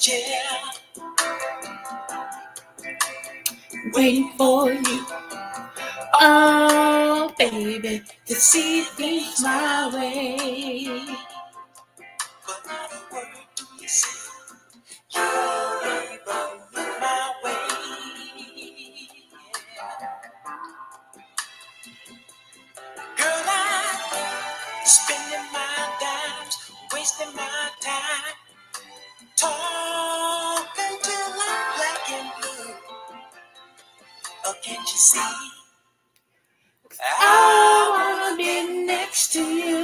chair, waiting for you. Oh, baby, to see things my way. But not a word do you say. You're able to look my way. Girl, I'm spending my dimes, wasting my time, talking till I'm black and blue. Oh, can't you see? I wanna be next to you.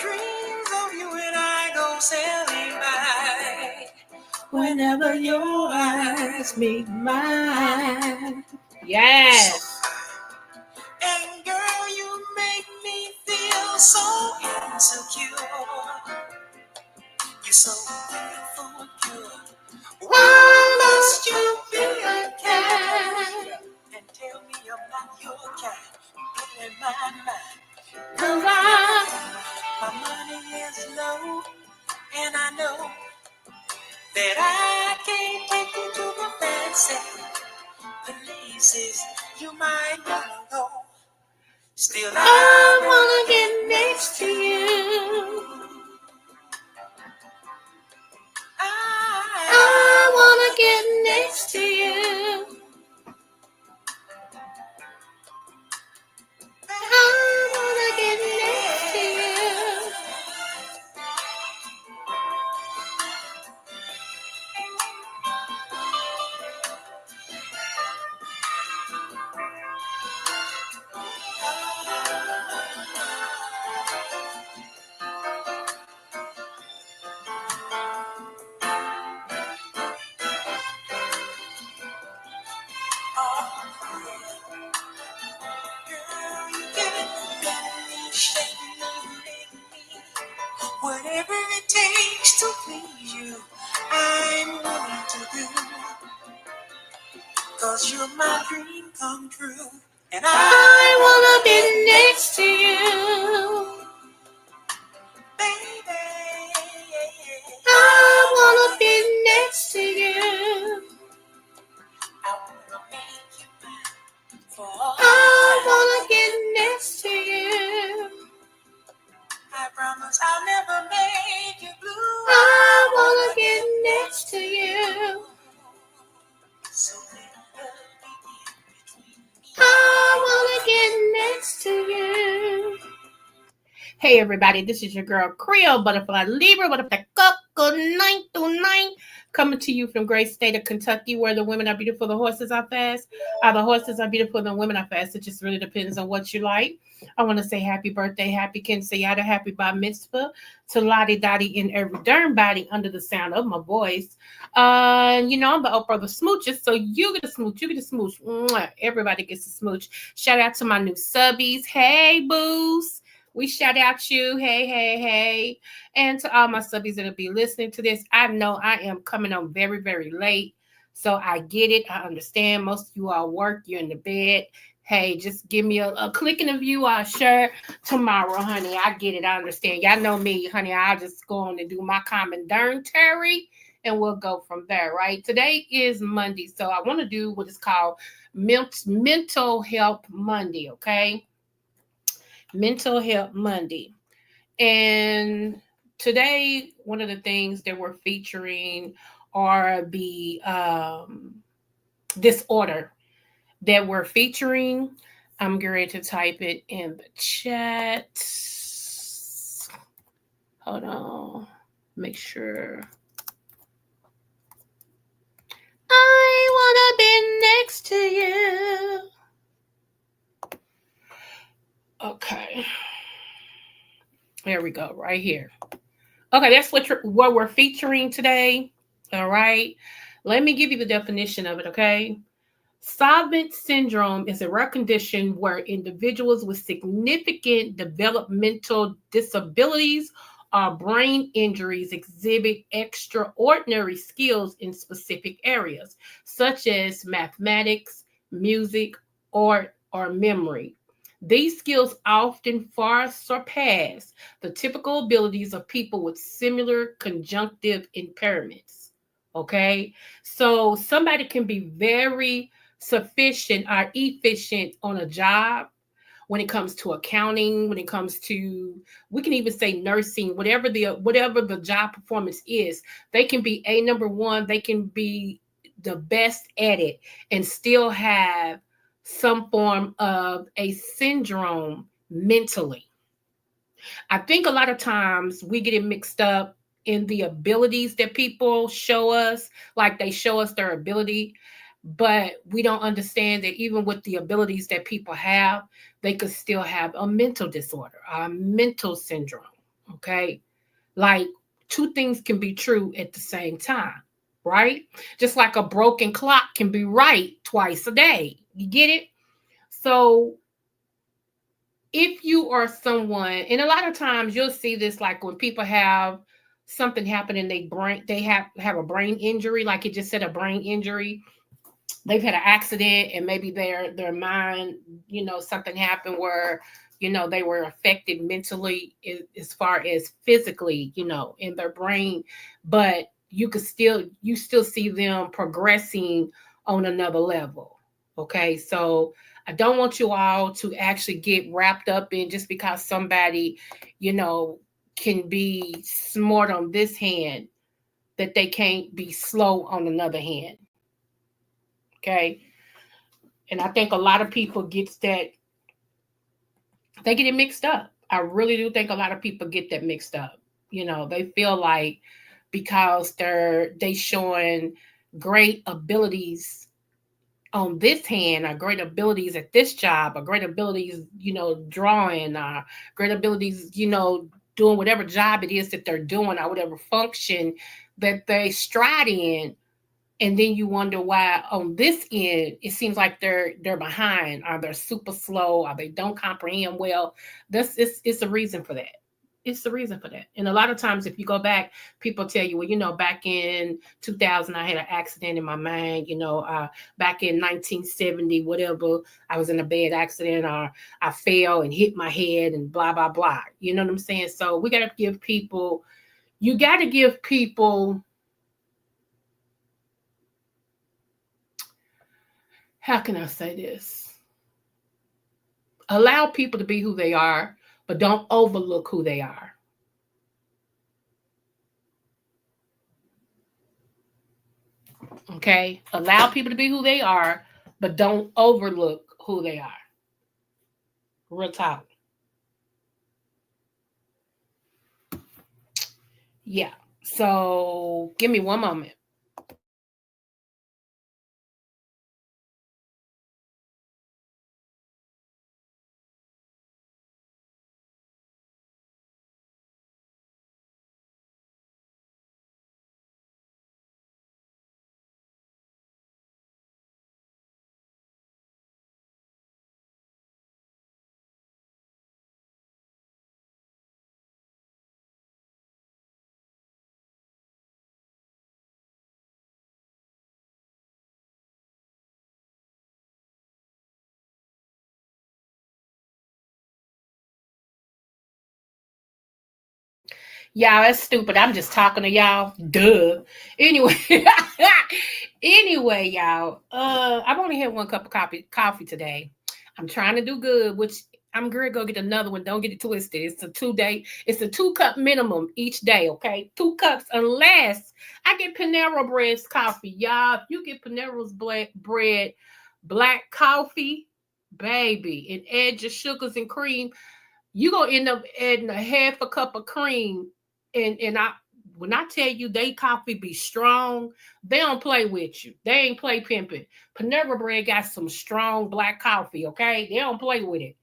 Dreams of you and I go sailing by whenever your eyes meet mine. Yes. And girl, you make me feel so insecure. You're so beautiful and pure. Why must you be a cat? And tell me I'm not your cat. Blowing my mind. 'Cause my money is low. And I know that I can't take you to the fancy places you might wanna go. Still, I wanna get next to you. I wanna get next to you. I wanna get next to you. Whatever it takes to please you, I'm willing to do. 'Cause you're my dream come true. And I wanna be next to you. Baby, I wanna be next to you. I wanna make you mine for all I wanna get next to you. I promise I'll never make you blue. I wanna get next to you. So I wanna get next to you. Hey everybody, this is your girl Creole Butterfly Libra Butterfly Coco 929 coming to you from great state of Kentucky, where the women are beautiful, the horses are fast. The horses are beautiful, the women are fast. It just really depends on what you like. I want to say happy birthday, happy Kensayada, happy bar mitzvah to Lottie Dottie and every darn body under the sound of my voice. I'm the Oprah of the smooches, so you get a smooch, you get a smooch. Mwah. Everybody gets a smooch. Shout out to my new subbies. Hey, boos. We shout out you. Hey, hey, hey. And to all my subbies that'll be listening to this, I know I am coming on very, very late. So I get it. I understand. Most of you all work. You're in the bed. Hey, just give me a click in the view. I'll share tomorrow, honey. I get it. I understand. Y'all know me, honey. I'll just go on and do my commentary and we'll go from there, right? Today is Monday. So I want to do what is called Mental Health Monday, okay? Mental Health Monday. And today, one of the things that we're featuring are the disorder that we're featuring. I'm going to type it in the chat. Hold on. Make sure. I want to be next to you. Okay. There we go, right here. Okay, that's what we're featuring today. All right. Let me give you the definition of it, okay? Savant syndrome is a rare condition where individuals with significant developmental disabilities Our brain injuries exhibit extraordinary skills in specific areas, such as mathematics, music, art, or memory. These skills often far surpass the typical abilities of people with similar conjunctive impairments. Okay, so somebody can be very sufficient or efficient on a job when it comes to accounting, when it comes to, we can even say nursing, whatever the job performance is, they can be a number one, they can be the best at it and still have some form of a syndrome mentally. I think a lot of times we get it mixed up in the abilities that people show us, like they show us their ability, but we don't understand that even with the abilities that people have, they could still have a mental disorder, a mental syndrome. Okay. Like two things can be true at the same time, right? Just like a broken clock can be right twice a day. You get it? So if you are someone, and a lot of times you'll see this, like when people have something happen in their brain, they have a brain injury, like it just said, a brain injury. They've had an accident and maybe their mind, something happened where, they were affected mentally as far as physically, in their brain, but you still see them progressing on another level. Okay, so I don't want you all to actually get wrapped up in just because somebody, you know, can be smart on this hand, that they can't be slow on another hand. Okay. And I think a lot of people gets that, they get it mixed up. I really do think a lot of people get that mixed up. They feel like because they showing great abilities on this hand, or great abilities at this job, or great abilities, drawing, or great abilities, doing whatever job it is that they're doing, or whatever function that they stride in. And then you wonder why on this end it seems like they're behind, or they're super slow, or they don't comprehend well. It's a reason for that. It's the reason for that. And a lot of times, if you go back, people tell you, well, back in 2000, I had an accident in my mind. Back in 1970, whatever, I was in a bad accident, or I fell and hit my head, and blah blah blah. You know what I'm saying? So we got to give people. You got to give people. How can I say this? Allow people to be who they are, but don't overlook who they are. Okay? Allow people to be who they are, but don't overlook who they are. Real talk. Yeah. So give me one moment. Y'all, that's stupid. I'm just talking to y'all. Duh. Anyway, anyway, y'all. I've only had one cup of coffee today. I'm trying to do good, which I'm gonna go get another one. Don't get it twisted. It's a 2 day. It's a 2 cup minimum each day. Okay, 2 cups, unless I get Panera Bread's coffee, y'all. If you get Panera's bread, black coffee, baby, and add your sugars and cream, you gonna end up adding a half a cup of cream. And I, when I tell you they coffee be strong, they don't play with you. They ain't play pimping. Panera Bread got some strong black coffee, okay? They don't play with it.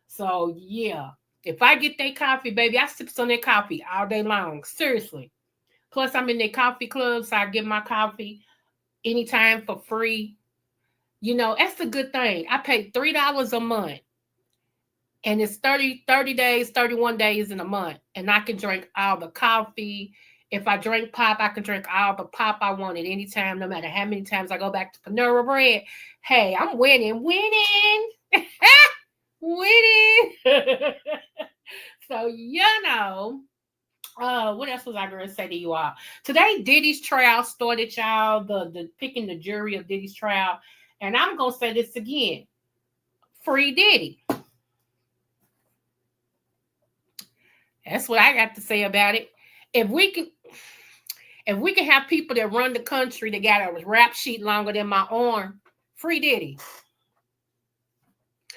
So yeah. If I get their coffee, baby, I sips on their coffee all day long. Seriously. Plus I'm in their coffee club, so I get my coffee anytime for free. That's a good thing. I pay $3 a month, and it's 30 days, 31 days in a month. And I can drink all the coffee. If I drink pop, I can drink all the pop I want at any time, no matter how many times I go back to Panera Bread. Hey, I'm winning. Winning. So, what else was I going to say to you all? Today, Diddy's trial started, y'all. The picking the jury of Diddy's trial. And I'm going to say this again. Free Diddy. That's what I got to say about it. If we can have people that run the country that got a rap sheet longer than my arm, free Diddy.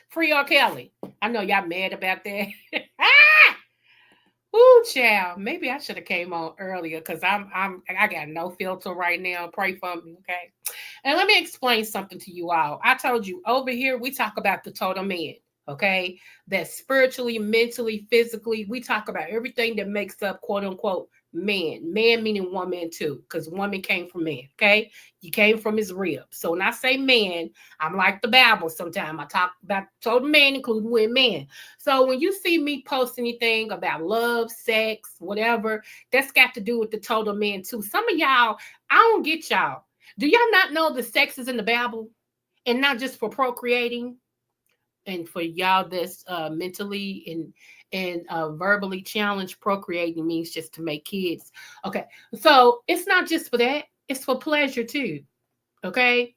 Free R. Kelly. I know y'all mad about that. Ooh, child. Maybe I should have came on earlier because I got no filter right now. Pray for me, okay? And let me explain something to you all. I told you over here we talk about the total man, okay? That spiritually, mentally, physically, we talk about everything that makes up quote unquote man. Man meaning one man too, because woman came from man, okay? You came from his rib. So when I say man, I'm like the Bible sometimes. I talk about total man, including women. So when you see me post anything about love, sex, whatever, that's got to do with the total man too. Some of y'all, I don't get y'all. Do y'all not know the sex is in the Bible and not just for procreating? And for y'all that's mentally and verbally challenged, procreating means just to make kids. Okay, so it's not just for that; it's for pleasure too. Okay,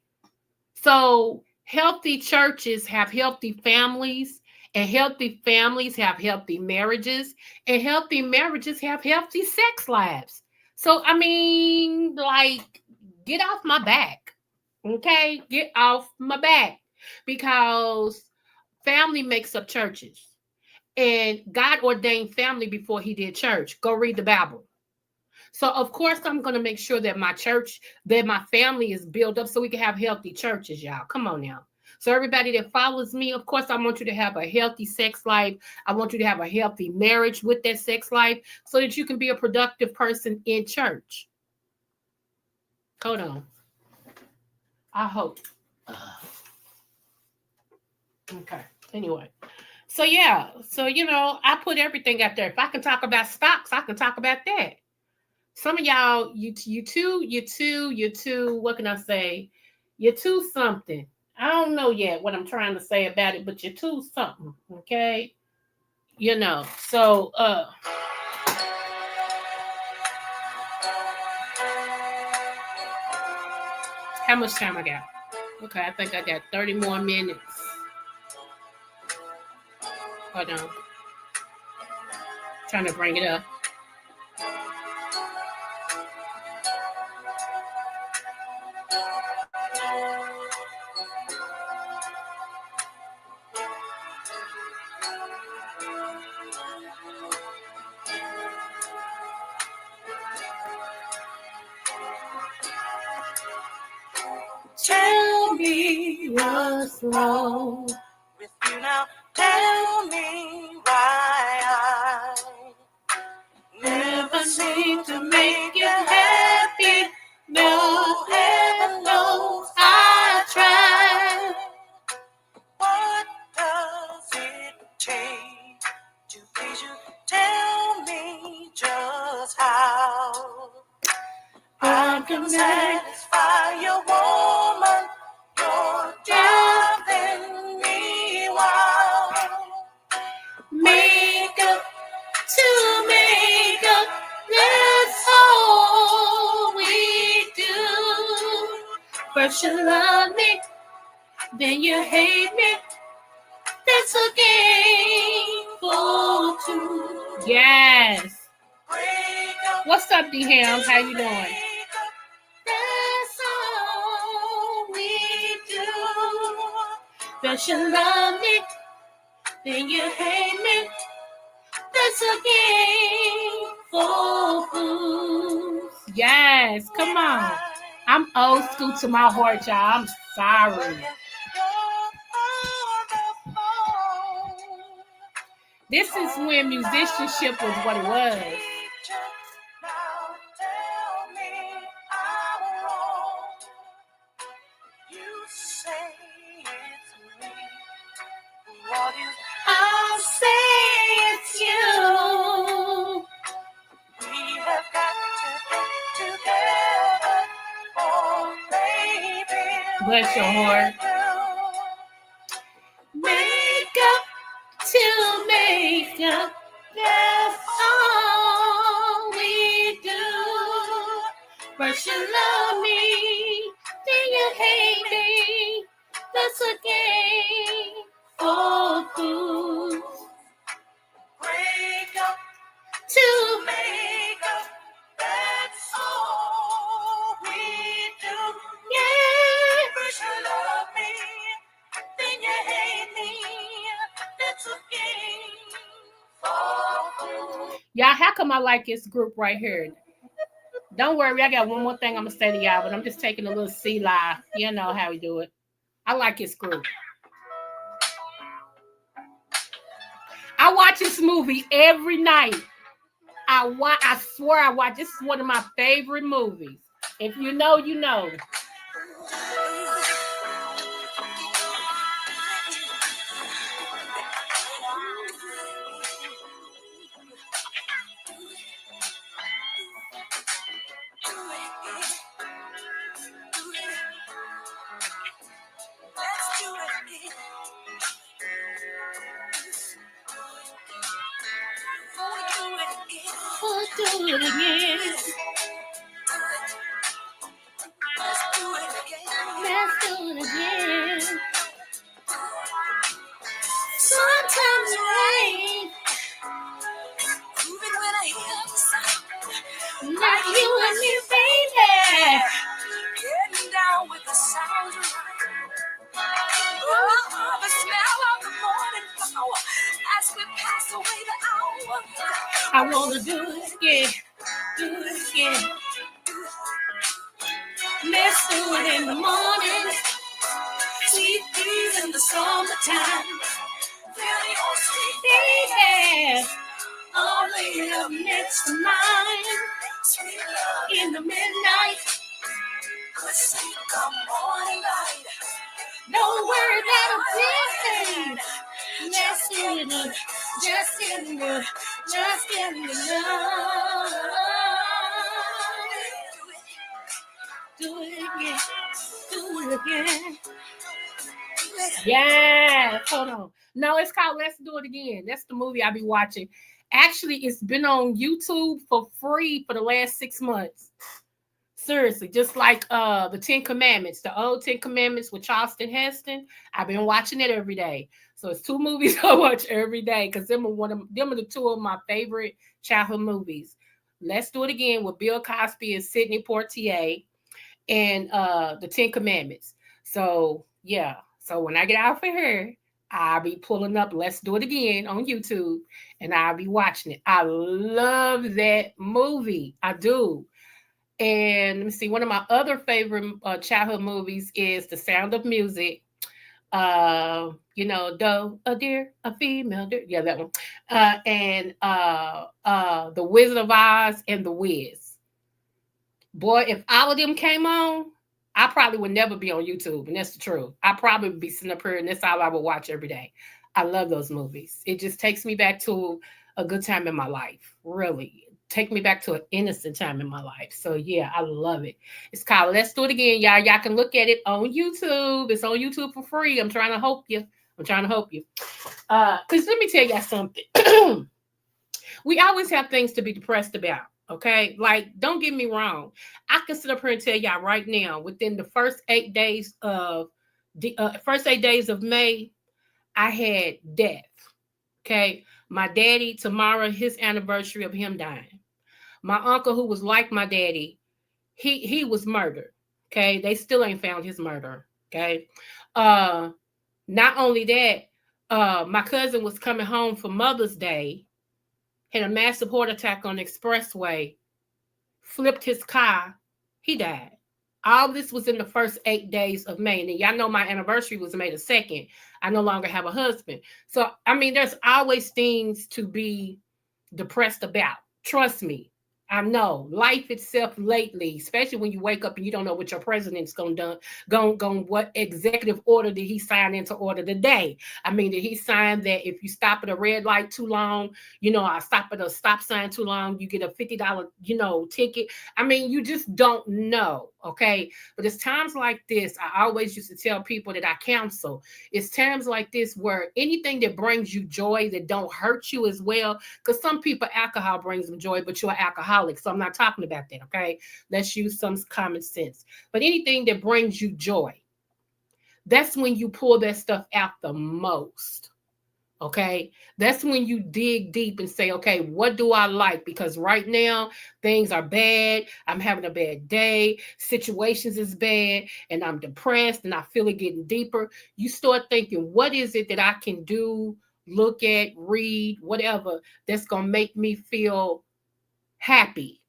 so healthy churches have healthy families, and healthy families have healthy marriages, and healthy marriages have healthy sex lives. So I mean, like, get off my back. Okay, get off my back because family makes up churches. And God ordained family before he did church. Go read the Bible. So of course I'm going to make sure that my church, that my family is built up so we can have healthy churches, y'all. Come on now. So everybody that follows me, of course I want you to have a healthy sex life. I want you to have a healthy marriage with that sex life so that you can be a productive person in church. Hold on. I hope. Okay. Anyway. So yeah, so I put everything out there. If I can talk about stocks, I can talk about that. Some of y'all, you too. What can I say? You're too something. I don't know yet what I'm trying to say about it, but you're too something. Okay, So how much time I got? Okay, I think I got 30 more minutes. Hold on, trying to bring it up. Tell me what's wrong with you now. Tell me why I never seem to make you happy. No, heaven knows I tried. What does it take to please you? Tell me just how I can satisfy your woman. You're driving me wild. Make up to make up, that's all we do. First you love me, then you hate me. That's a game for two. Yes. What's up, D-Ham? How you doing? That's all we do. First you love me, then you hate me. That's a game for fools. Yes, come on. I'm old school to my heart, y'all. I'm sorry. This is when musicianship was what it was. Bless your heart. Make up to make up. That's all we do. First you love me, then you hate me. That's a game for fools. Break up to make up. That's all we do. Yeah. First you love me, then you hate me. That's a game for fools. Y'all, how come I like this group right here? Don't worry, I got one more thing I'm gonna say to y'all, but I'm just taking a little sea life. You know how we do it. I like this group. I watch this movie every night. I swear I watch. This is one of my favorite movies. If you know, you know. Do it again. Let's do it again. Sometimes it rains. Even when I hear the sound. Not you and me, baby. Getting down with the sound of rain. Oh, the smell of the morning flower as we pass away the hour. I wanna do it again. Do it again. Let's do it in the morning. Sweet breeze in the summertime. Feel your sweet baby. All laid up next to mine. Sweet love in the midnight. Good sleep come morning light. Don't worry about a thing. Let's do it. Just in the, just in the love. Do it again. Do it again. Yeah. Hold on. No, it's called Let's Do It Again. That's the movie I be watching. Actually, it's been on YouTube for free for the last 6 months. Seriously, just like the 10 Commandments, the old 10 Commandments with Charleston Heston. I've been watching it every day. So it's 2 movies I watch every day because them are the 2 of my favorite childhood movies. Let's Do It Again with Bill Cosby and Sidney Poitier, and the 10 Commandments. So yeah. So when I get out of here, I'll be pulling up Let's Do It Again on YouTube and I'll be watching it. I love that movie. I do. And let me see, one of my other favorite childhood movies is The Sound of Music. You know, though a deer, a female deer. Yeah, that one. And The Wizard of Oz and The Wiz. Boy, if all of them came on, I probably would never be on YouTube, and that's the truth. I probably would be sitting up here, and that's all I would watch every day. I love those movies. It just takes me back to a good time in my life, really. Take me back to an innocent time in my life. So, yeah, I love it. It's called Let's Do It Again, y'all. Y'all can look at it on YouTube. It's on YouTube for free. I'm trying to help you. Because let me tell y'all something. We always have things to be depressed about. Okay, like don't get me wrong. I can sit up here and tell y'all right now, within the first 8 days of May, I had death. Okay, my daddy tomorrow, his anniversary of him dying. My uncle, who was like my daddy, he was murdered. Okay, they still ain't found his murderer. Okay, not only that, my cousin was coming home for Mother's Day. Had a massive heart attack on the expressway, flipped his car, he died. All this was in the first 8 days of May. And y'all know my anniversary was May the 2nd. I no longer have a husband. So, I mean, there's always things to be depressed about. Trust me. I know life itself lately, especially when you wake up and you don't know what your president's gonna do, what executive order did he sign into order today? I mean, did he sign that if you stop at a red light too long, I stop at a stop sign too long, you get a $50, ticket. I mean, you just don't know, okay? But it's times like this, I always used to tell people that I counsel. It's times like this where anything that brings you joy that don't hurt you as well, because some people alcohol brings them joy, but you're an alcoholic, so I'm not talking about that, okay? Let's use some common sense. But anything that brings you joy, that's when you pull that stuff out the most. Okay, that's when you dig deep and say, okay, what do I like? Because right now things are bad. I'm having a bad day. Situations is bad, and I'm depressed, and I feel it getting deeper. You start thinking, what is it that I can do, look at, read, whatever, that's gonna make me feel happy?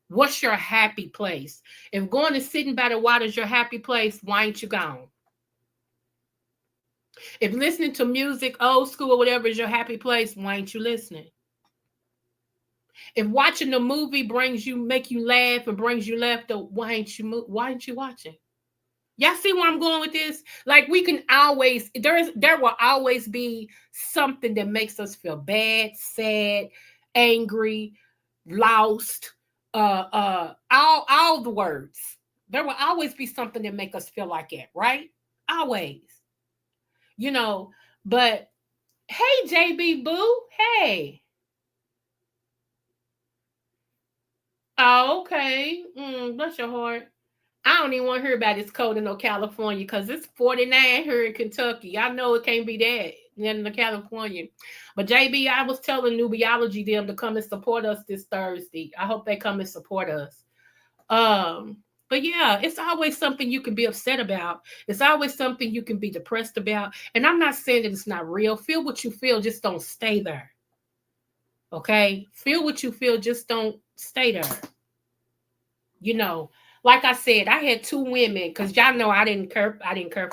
What's your happy place? If going and sitting by the water is your happy place, why ain't you gone? If listening to music, old school or whatever is your happy place, why ain't you listening? If watching a movie make you laugh and brings you laughter, why ain't you watching? Y'all see where I'm going with this? Like we can always, there will always be something that makes us feel bad, sad, angry, lost, all the words. There will always be something that make us feel like that, right? Always. You know, but hey, JB Boo, hey. Oh, okay. Bless your heart. I don't even want to hear about it's cold in no California because it's 49 here in Kentucky. I know it can't be that in the California. But JB, I was telling Nubiology them to come and support us this Thursday. I hope they come and support us. But yeah, it's always something you can be upset about. It's always something you can be depressed about. And I'm not saying that it's not real. Feel what you feel, just don't stay there. Okay? Feel what you feel, just don't stay there. Like I said, I had two women because y'all know I didn't care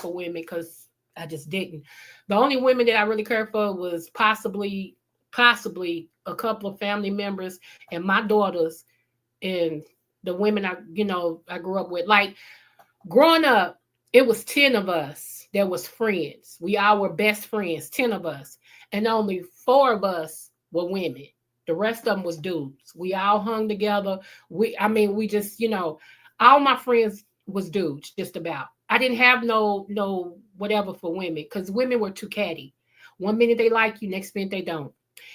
for women because I just didn't. The only women that I really cared for was possibly a couple of family members and my daughters and the women I grew up with. Like growing up, it was 10 of us that was friends. We all were best friends, 10 of us. And only 4 of us were women. The rest of them was dudes. We all hung together. We just, all my friends was dudes, just about. I didn't have no whatever for women because women were too catty. One minute they like you, next minute they don't.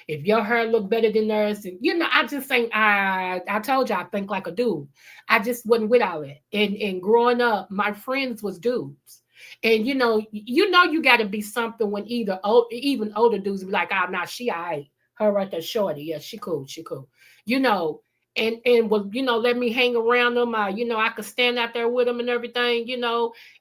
If your hair look better than theirs, and I just think I told you I think like a dude. I just wasn't with all that. And growing up, my friends was dudes. And you got to be something when even older dudes be like, nah, she all right. Her right there, shorty. Yeah, she cool. She cool. You know, and will let me hang around them. I could stand out there with them and everything.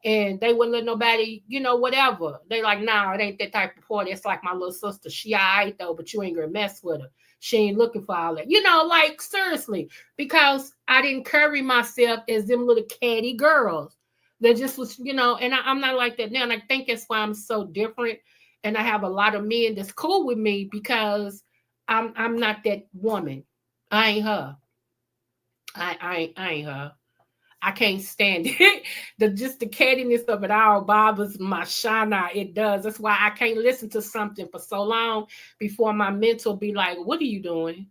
And they wouldn't let nobody, whatever. They like, nah, it ain't that type of party. It's like my little sister. She all right though, but you ain't gonna mess with her. She ain't looking for all that. Like seriously, because I didn't carry myself as them little catty girls. That just was, and I'm not like that now. And I think that's why I'm so different. And I have a lot of men that's cool with me because I'm not that woman. I ain't her. I ain't her. I can't stand it. The cattiness of it all bothers my shana. It does. That's why I can't listen to something for so long before my mental be like, "What are you doing?"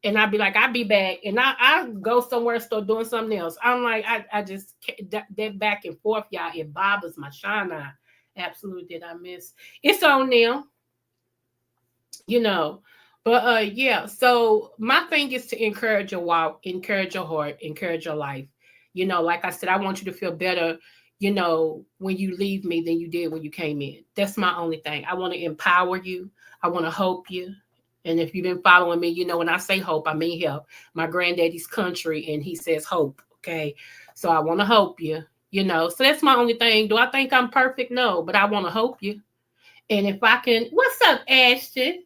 And I'd be like, "I'll be back," and I go somewhere and start doing something else. I'm like, I just that back and forth, y'all. It bothers my shana. Absolutely, did I miss? It's on now. you know. But yeah, so my thing is to encourage your walk, encourage your heart, encourage your life. Like I said, I want you to feel better, when you leave me than you did when you came in. That's my only thing. I want to empower you. I want to hope you. And if you've been following me, when I say hope, I mean help. My granddaddy's country, and he says hope. Okay. So I want to hope you, So that's my only thing. Do I think I'm perfect? No, but I want to hope you. And if I can, what's up, Ashton?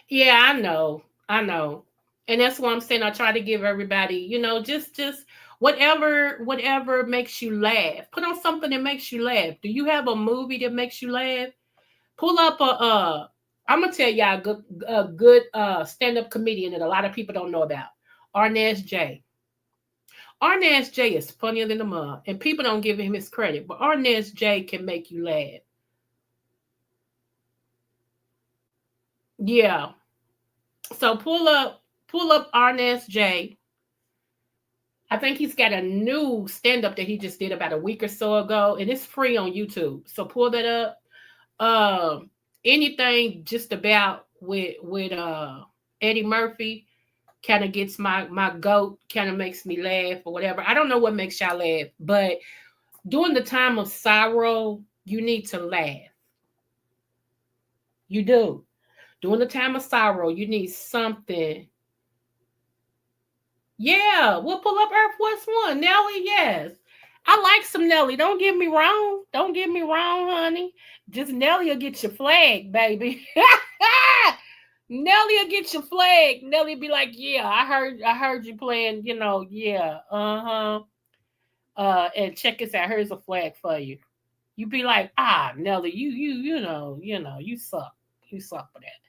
Yeah, I know. I know. And that's why I'm saying I try to give everybody, just whatever makes you laugh. Put on something that makes you laugh. Do you have a movie that makes you laugh? Pull up a I'm gonna tell y'all a good stand-up comedian that a lot of people don't know about. Arnaz J. Arnaz J is funnier than the mug, and people don't give him his credit. But Arnaz J can make you laugh. Yeah. So pull up Arnaz J. I think he's got a new stand-up that he just did about a week or so ago, and it's free on YouTube. So pull that up. Anything just about with Eddie Murphy kind of gets my goat, kind of makes me laugh or whatever. I don't know what makes y'all laugh, but during the time of sorrow, you need to laugh. You do. During the time of sorrow, you need something. Yeah, we'll pull up Earth What's One. Nelly, yes. I like some Nelly. Don't get me wrong. Don't get me wrong, honey. Just Nelly will get your flag, baby. Nelly will get your flag. Nelly be like, yeah, I heard you playing, yeah, and check this out. Here's a flag for you. You be like, Nelly, you suck. You suck for that.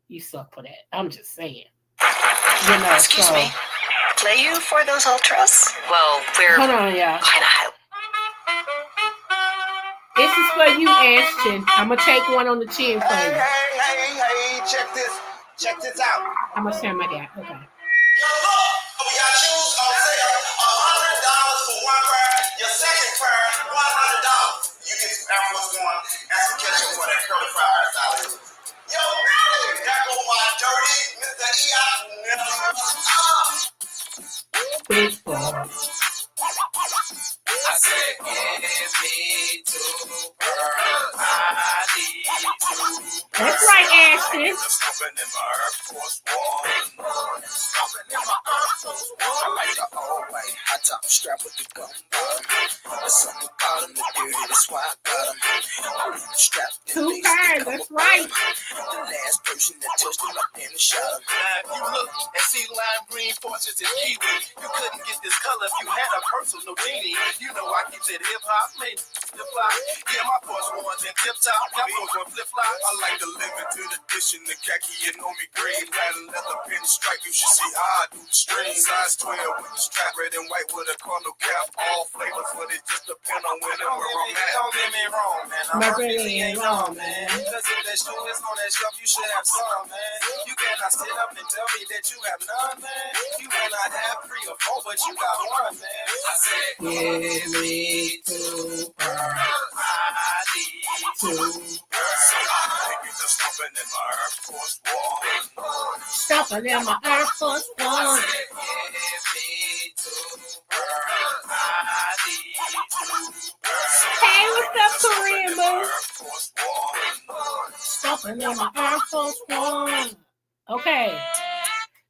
You suck for that. I'm just saying. Excuse me. Play you for those ultras? Well, we're hold on, y'all. kind of. This is for you, Ashton. I'm gonna take one on the chin for you. Hey, check this out. I'm gonna turn my down. Okay. Look, we got shoes on sale, $100 for one pair. Your second pair, $100. You get some Air Force One and some ketchup for that curly fried rice salad. Yo, there go my dirty Mr. Baseball. I said, give me two girls. I need two. That's right, Ashton. Stomping in my Air Force One. Stomping in my Air Force One. I like the all white hot top strap with the gum bottom. There's something about them that dirty, that's why I got them. Strapped in Two lace, pairs, they that's come right. The last person that touched them, I damn it shot him. Now, if you look and see lime green forces and kiwi, you couldn't get this color if you had a personal genie. You know I keep that hip hop, man, flip flop. Yeah, my Force Ones and tip top. My Force One flip flop. I like to live into the dish in the khaki and on me green. Red and leather pin stripe. You should see how I do the string. Size 12 with the strap, red and white with a corner cap. All flavors, but it just depends on when and where I'm at. Don't get me wrong, man. I'm really ain't wrong, man. Cause if that shoe is on that shelf, you should have some, man. You cannot sit up and tell me that you have none, man. You may not have 3 or 4, but you got one, man. I said, give me two girls. I need two girls. Somebody niggas are stomping in my Air Force One. Stomping in my Air Force One. I said, give me two girls. I need two girls. Hey, what's up, Korean boo? Air Force One. Stomping in my Air Force One. Okay.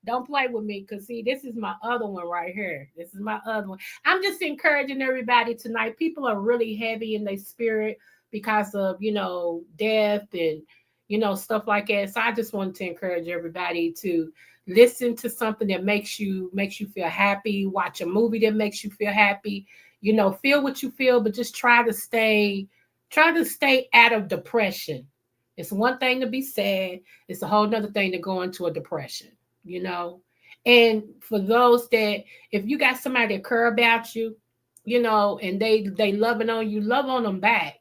Don't play with me, because see, this is my other one right here. This is my other one. I'm just encouraging everybody tonight. People are really heavy in their spirit because of, death and, stuff like that. So I just wanted to encourage everybody to listen to something that makes you feel happy. Watch a movie that makes you feel happy. Feel what you feel, but just try to stay out of depression. It's one thing to be sad. It's a whole nother thing to go into a depression. And for those that, if you got somebody that care about you, and they loving on you, love on them back,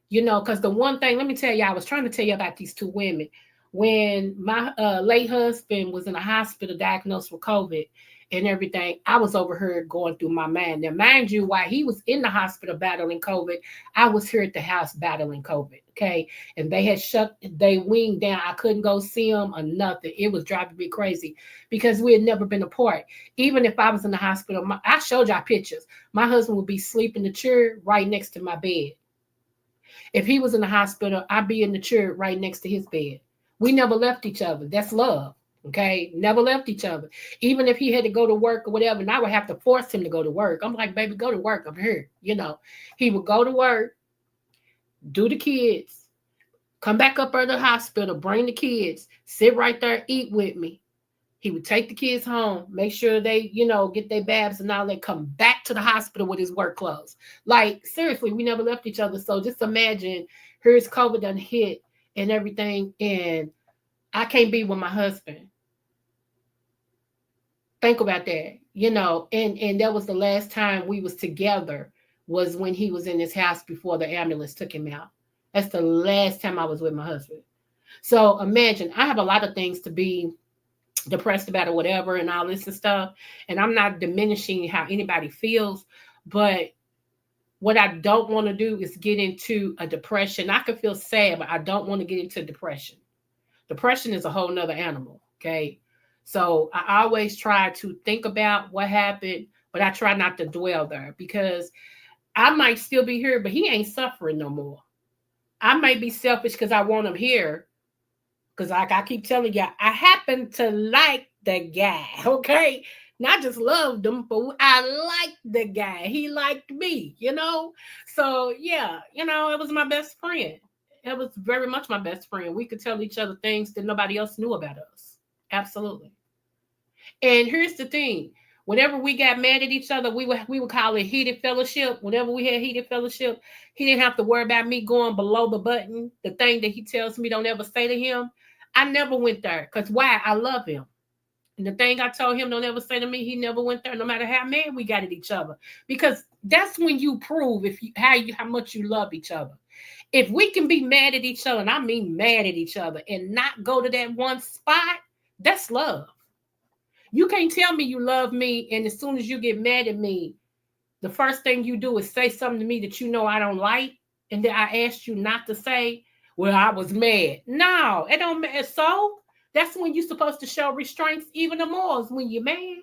because the one thing, let me tell you, I was trying to tell you about these 2 women. When my late husband was in the hospital diagnosed with COVID and everything, I was over here going through my mind. Now, mind you, while he was in the hospital battling COVID, I was here at the house battling COVID. Okay. And they had shut their wing down. I couldn't go see them or nothing. It was driving me crazy because we had never been apart. Even if I was in the hospital, I showed y'all pictures. My husband would be sleeping in the chair right next to my bed. If he was in the hospital, I'd be in the chair right next to his bed. We never left each other. That's love. Okay. Never left each other. Even if he had to go to work or whatever, and I would have to force him to go to work. I'm like, baby, go to work. I'm here. He would go to work, do the kids, come back up out of the hospital, bring the kids, sit right there, eat with me. He would take the kids home, make sure they, get their baths and all that, come back to the hospital with his work clothes. Like, seriously, we never left each other. So just imagine, here's COVID done hit, and everything, and I can't be with my husband. Think about that, and that was the last time we was together, was when he was in his house before the ambulance took him out. That's the last time I was with my husband. So imagine, I have a lot of things to be depressed about or whatever and all this and stuff. And I'm not diminishing how anybody feels, but what I don't want to do is get into a depression. I can feel sad, but I don't want to get into depression. Depression is a whole nother animal. Okay. So I always try to think about what happened, but I try not to dwell there, because I might still be here, but he ain't suffering no more. I might be selfish because I want him here. Because like I keep telling you, I happen to like the guy. Okay. Not just loved him, but I liked the guy. He liked me. So yeah, it was my best friend. It was very much my best friend. We could tell each other things that nobody else knew about us. Absolutely. And here's the thing. Whenever we got mad at each other, we would call it heated fellowship. Whenever we had heated fellowship, he didn't have to worry about me going below the button, the thing that he tells me don't ever say to him. I never went there. Because why? I love him. And the thing I told him don't ever say to me, he never went there, no matter how mad we got at each other. Because that's when you prove how much you love each other. If we can be mad at each other, and I mean mad at each other, and not go to that one spot, that's love. You can't tell me you love me, and as soon as you get mad at me, the first thing you do is say something to me that you know I don't like, and then I asked you not to say, well, I was mad. No, it don't matter. So that's when you're supposed to show restraints even more, is when you're mad.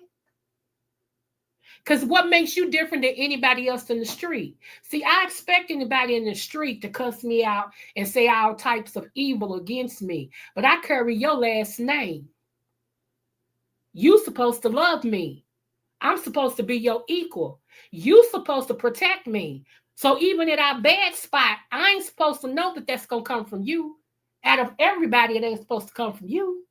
Because what makes you different than anybody else in the street? See, I expect anybody in the street to cuss me out and say all types of evil against me, but I carry your last name. You supposed to love me. I'm supposed to be your equal. You supposed to protect me. So even at our bad spot, I ain't supposed to know that that's going to come from you. Out of everybody, it ain't supposed to come from you.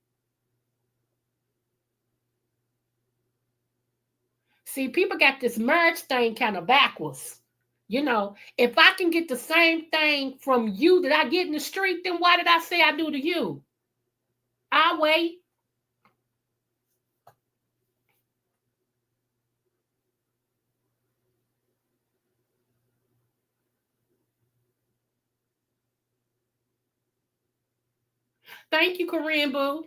See, people got this marriage thing kind of backwards. If I can get the same thing from you that I get in the street, then why did I say I do to you? I'll wait. Thank you, Korean Boo.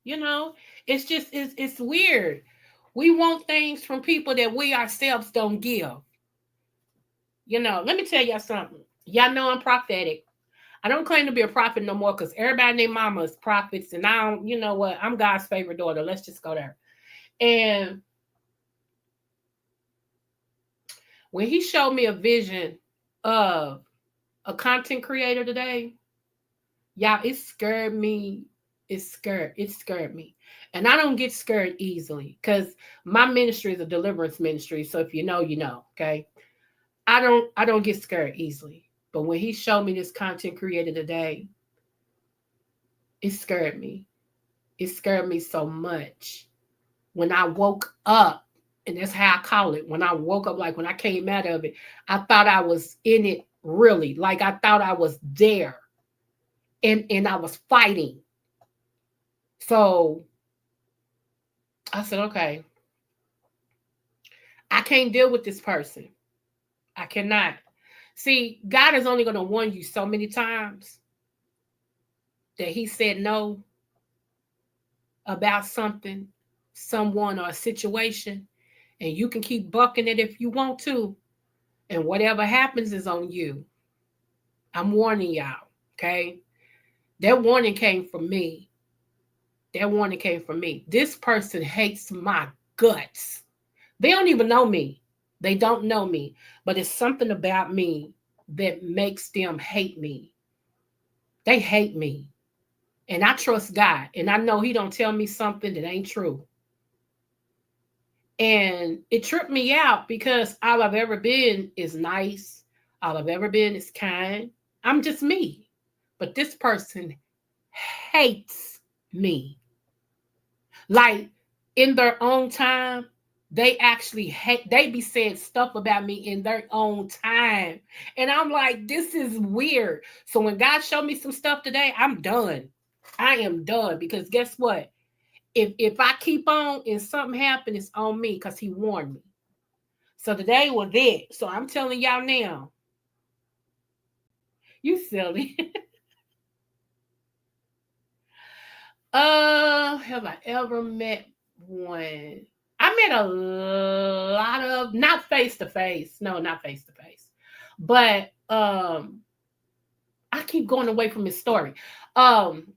You know, it's weird. We want things from people that we ourselves don't give. Let me tell y'all something. Y'all know I'm prophetic. I don't claim to be a prophet no more, because everybody named mama is prophets, and I don't, you know what? I'm God's favorite daughter. Let's just go there. And when he showed me a vision of a content creator today, y'all, it scared me. It scared me. And I don't get scared easily, because my ministry is a deliverance ministry. So if you know, you know, okay? I don't get scared easily. But when he showed me this content creator today, it scared me. It scared me so much. When I woke up, and that's how I call it. When I woke up, like when I came out of it, I thought I was in it really. Like I thought I was there. And I was fighting. So I said, okay, I can't deal with this person. I cannot. See, God is only going to warn you so many times that he said no about something, someone, or a situation, and you can keep bucking it if you want to, and whatever happens is on you. I'm warning y'all, okay? That warning came from me. That warning came from me. This person hates my guts. They don't even know me. They don't know me, but it's something about me that makes them hate me. They hate me. And I trust God, and I know he don't tell me something that ain't true. And it tripped me out, because all I've ever been is nice. All I've ever been is kind. I'm just me. But this person hates me. Like, in their own time, they actually hate, they be saying stuff about me in their own time. And I'm like, this is weird. So when God showed me some stuff today, I'm done. I am done because guess what? If I keep on and something happens, it's on me because he warned me. So today was it. So I'm telling y'all now, you silly. Have I ever met one? I met a lot of, not face to face. No, not face to face. But I keep going away from his story. Um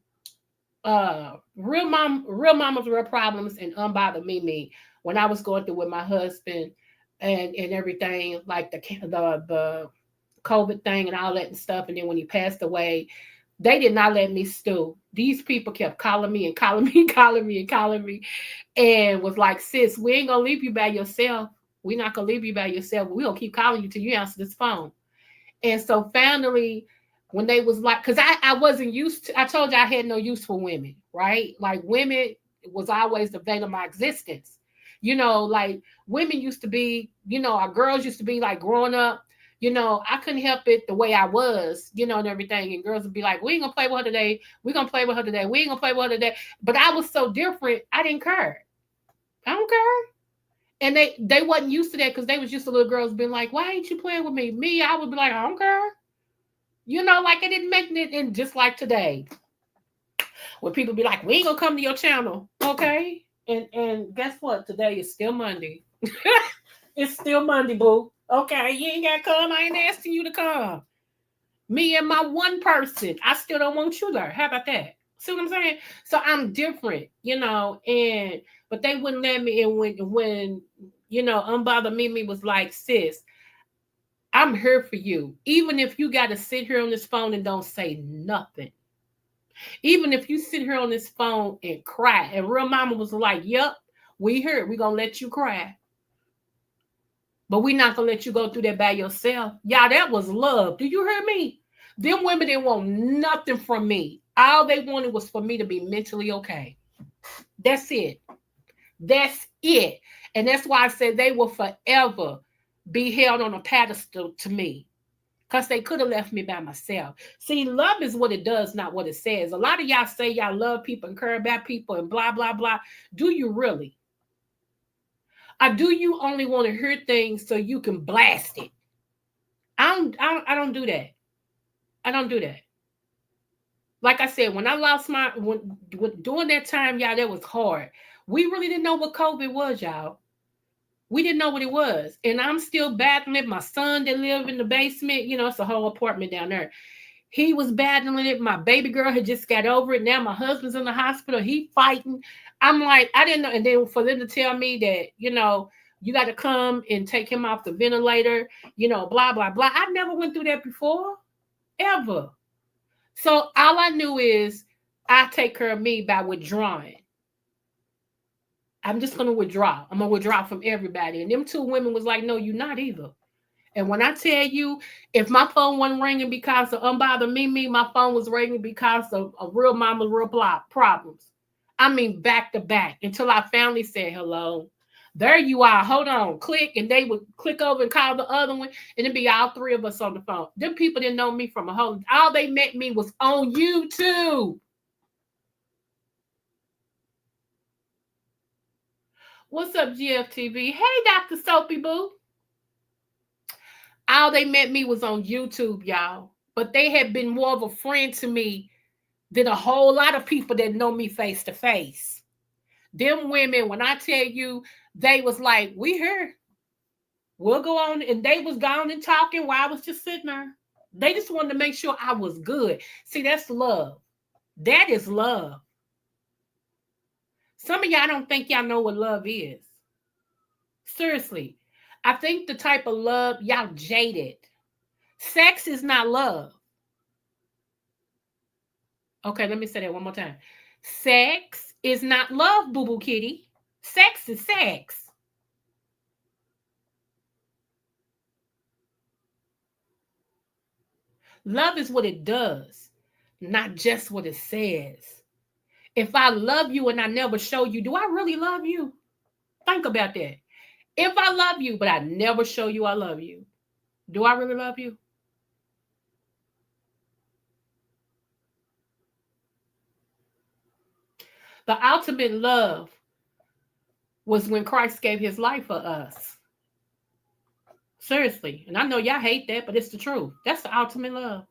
real mamas, real problems, and unbothered me when I was going through with my husband and everything, like the COVID thing and all that and stuff. And then when he passed away, they did not let me stew. These people kept calling me and calling me, calling me and calling me, and was like, sis, we ain't gonna leave you by yourself. We're not gonna leave you by yourself. We're gonna keep calling you till you answer this phone. And so finally, when they was like, because I wasn't used to, I told you I had no use for women, right? Like women was always the vein of my existence. Like women used to be, our girls used to be like growing up, I couldn't help it the way I was, and everything. And girls would be like, we ain't gonna play with her today. We're gonna play with her today. We ain't gonna play with her today. But I was so different, I didn't care. I don't care. And they wasn't used to that because they was used to little girls being like, why ain't you playing with me? Me, I would be like, I don't care. Like it didn't make it. And just like today, when people be like, we ain't gonna come to your channel, okay? And guess what? Today is still Monday. It's still Monday, boo. Okay, you ain't gotta come. I ain't asking you to come. Me and my one person, I still don't want you there. How about that? See what I'm saying? So I'm different, and but they wouldn't let me. And when unbothered Mimi was like, sis, I'm here for you. Even if you got to sit here on this phone and don't say nothing. Even if you sit here on this phone and cry. And real mama was like, yep, we here. We gonna let you cry. But we not gonna let you go through that by yourself. Y'all, that was love. Do you hear me? Them women didn't want nothing from me. All they wanted was for me to be mentally okay. That's it. That's it. And that's why I said they will forever be held on a pedestal to me. Because they could have left me by myself. See, love is what it does, not what it says. A lot of y'all say y'all love people and care about people and blah, blah, blah. Do you really? Or do you only want to hear things so you can blast it? I don't do that. I don't do that. Like I said, when I lost during that time, y'all, that was hard. We really didn't know what COVID was, y'all. We didn't know what it was. And I'm still battling it. My son that lived in the basement, it's a whole apartment down there. He was battling it. My baby girl had just got over it. Now my husband's in the hospital. He fighting. I'm like, I didn't know. And then for them to tell me that, you got to come and take him off the ventilator, blah, blah, blah. I never went through that before, ever. So all I knew is I take care of me by withdrawing. I'm just going to withdraw. I'm going to withdraw from everybody. And them two women was like, no, you're not either. And when I tell you, if my phone wasn't ringing because of unbothered Mimi, my phone was ringing because of real mama, real problems. I mean, back to back until I finally said hello. There you are. Hold on. Click. And they would click over and call the other one. And it'd be all three of us on the phone. Them people didn't know me from a whole. All they met me was on YouTube. What's up, GFTV? Hey, Dr. Soapy Boo. All they met me was on YouTube, y'all. But they had been more of a friend to me than a whole lot of people that know me face to face. Them women, when I tell you, they was like, we here. We'll go on. And they was gone and talking while I was just sitting there. They just wanted to make sure I was good. See, that's love. That is love. Some of y'all don't think y'all know what love is. Seriously. I think the type of love, y'all jaded. Sex is not love. Okay, let me say that one more time. Sex is not love, boo-boo kitty. Sex is sex. Love is what it does, not just what it says. If I love you and I never show you, do I really love you? Think about that. If I love you, but I never show you I love you, do I really love you? The ultimate love was when Christ gave his life for us. Seriously. And I know y'all hate that, but it's the truth. That's the ultimate love.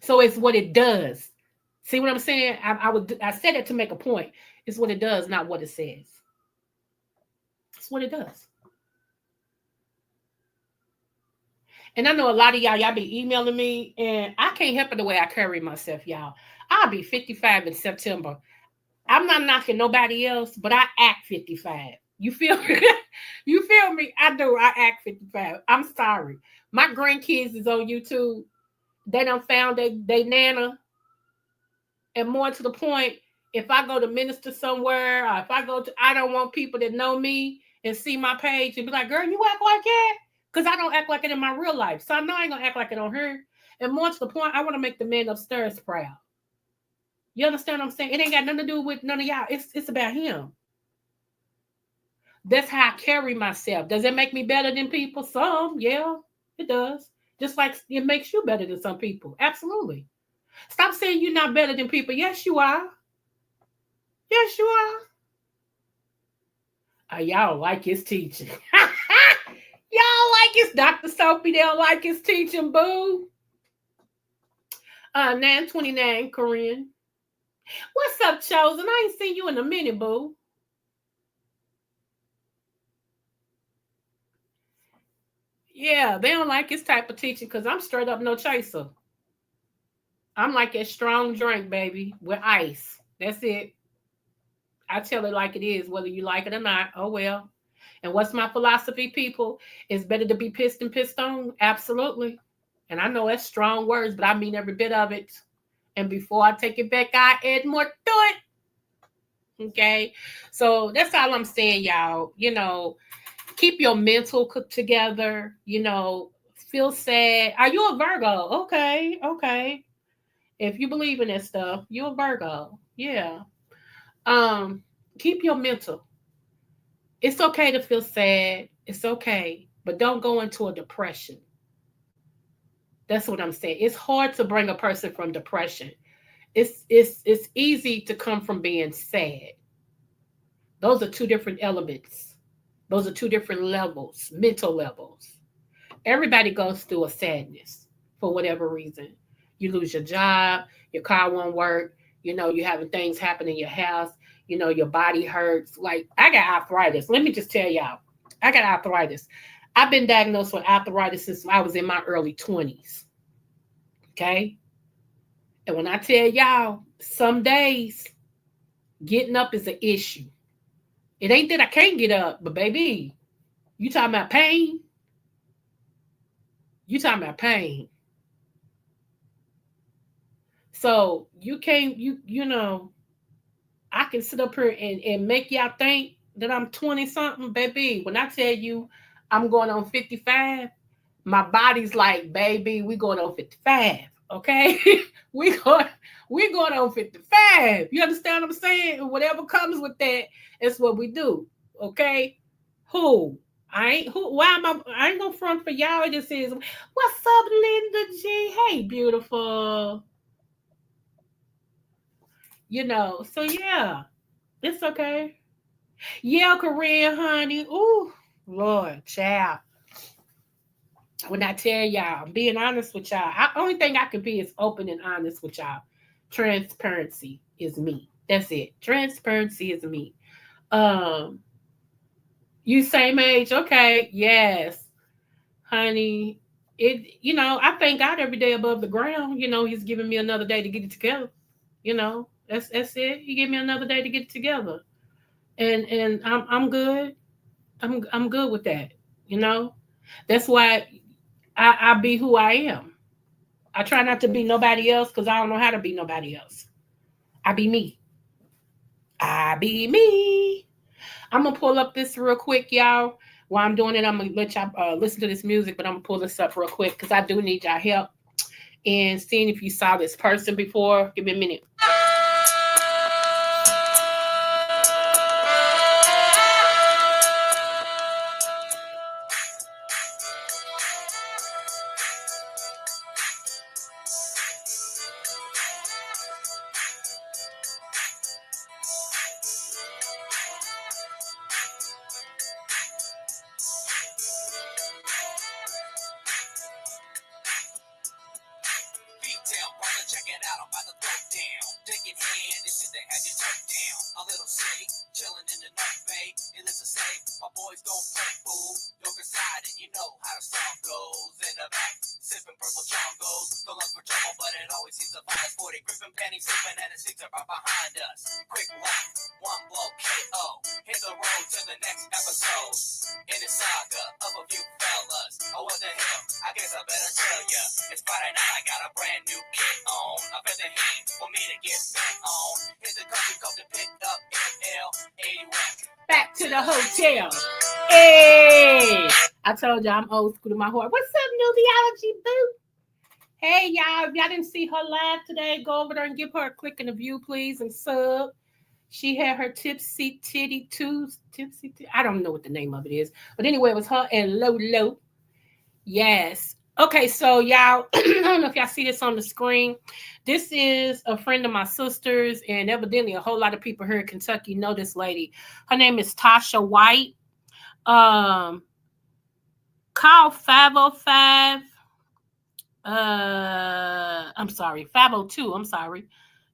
So it's what it does. See what I'm saying? I said it to make a point. It's what it does, not what it says. It's what it does. And I know a lot of y'all be emailing me, and I can't help it the way I carry myself, y'all. I'll be 55 in September. I'm not knocking nobody else, but I act 55. You feel me? You feel me? I do. I act 55. I'm sorry. My grandkids is on YouTube. They done found they nana. And more to the point, if I go to minister somewhere, or if I don't want people that know me and see my page and be like, girl, you act like that? Because I don't act like it in my real life. So I know I ain't going to act like it on her. And more to the point, I want to make the men upstairs proud. You understand what I'm saying? It ain't got nothing to do with none of y'all. It's about him. That's how I carry myself. Does it make me better than people? Some, yeah, it does. Just like it makes you better than some people. Absolutely. Stop saying you're not better than people. Yes, you are. Yes, you are. Y'all like his teaching. Y'all like his Dr. Sophie. They don't like his teaching, boo. 929, Corinne. What's up, Chosen? I ain't seen you in a minute, boo. Yeah, they don't like his type of teaching because I'm straight up no chaser. I'm like a strong drink, baby, with ice. That's it. I tell it like it is, whether you like it or not. Oh, well. And what's my philosophy, people? It's better to be pissed than pissed on. Absolutely. And I know that's strong words, but I mean every bit of it. And before I take it back, I add more to it. Okay. So that's all I'm saying, y'all. Keep your mental together. Feel sad. Are you a Virgo? Okay. Okay. If you believe in that stuff, you're a Virgo. Yeah. Keep your mental. It's okay to feel sad. It's okay. But don't go into a depression. That's what I'm saying. It's hard to bring a person from depression. It's easy to come from being sad. Those are two different elements. Those are two different levels, mental levels. Everybody goes through a sadness for whatever reason. You lose your job, your car won't work, you're having things happen in your house, your body hurts. Like, I got arthritis. Let me just tell y'all, I got arthritis. I've been diagnosed with arthritis since I was in my early 20s. Okay? And when I tell y'all, some days getting up is an issue. It ain't that I can't get up, but baby, you talking about pain? You talking about pain. So you can't, I can sit up here and make y'all think that I'm 20 something, baby. When I tell you I'm going on 55, my body's like, baby, we going on 55. Okay? we going on 55. You understand what I'm saying? And whatever comes with that, it's what we do. Okay? I ain't gonna front for y'all. It just says, what's up, Linda G? Hey, beautiful. So yeah, it's okay. Yeah, Korean honey. Ooh, Lord, child. When I tell y'all, I'm being honest with y'all. Only thing I can be is open and honest with y'all. Transparency is me. That's it. Transparency is me. Um, you same age? Okay, yes, honey. I thank God every day above the ground. He's giving me another day to get it together. That's it. He gave me another day to get it together, and I'm good. I'm good with that. That's why I be who I am. I try not to be nobody else because I don't know how to be nobody else. I be me. I be me. I'm gonna pull up this real quick, y'all. While I'm doing it, I'm gonna let y'all listen to this music, but I'm gonna pull this up real quick because I do need y'all help in seeing if you saw this person before. Give me a minute. the throat down. Taking hand and shit they had you turned down. A little shake, chilling in the night bay. Needless to say, my boys don't play fool. Look inside and you know how the song goes. In the back, sipping purple jongos. Don't look for trouble, but it always seems to find us. 40 gripping pennies, sipping and the seats are right behind us. Quick walk, one blow KO. Hit the road to the next episode. In the saga of a few fellas. Oh, what the hell? I guess I better tell ya. It's Friday night, I got a brand new kit on. I bet the heat for me to get back on. Here's the country code to pick up in L81. Back to the hotel. Hey, I told y'all I'm old school to my heart. What's up, Nubiology Boo? Hey, y'all. If y'all didn't see her live today, go over there and give her a click and a view, please, and sub. She had her Tipsy Titty Tipsy. I don't know what the name of it is, but anyway, it was her and Lolo. Yes. Okay, so y'all, I don't know if y'all see this on the screen. This is a friend of my sister's, and evidently a whole lot of people here in Kentucky know this lady. Her name is Tasha White. Call 505. I'm sorry, 502. I'm sorry,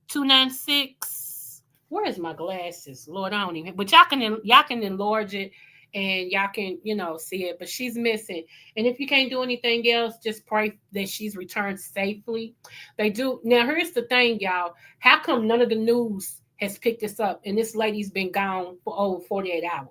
296. Where is my glasses? Lord, I don't even. But y'all can enlarge it, and y'all can see it. But she's missing, and if you can't do anything else, just pray that she's returned safely. They do now. Here's the thing, y'all. How come none of the news has picked this up? And this lady's been gone for over 48 hours.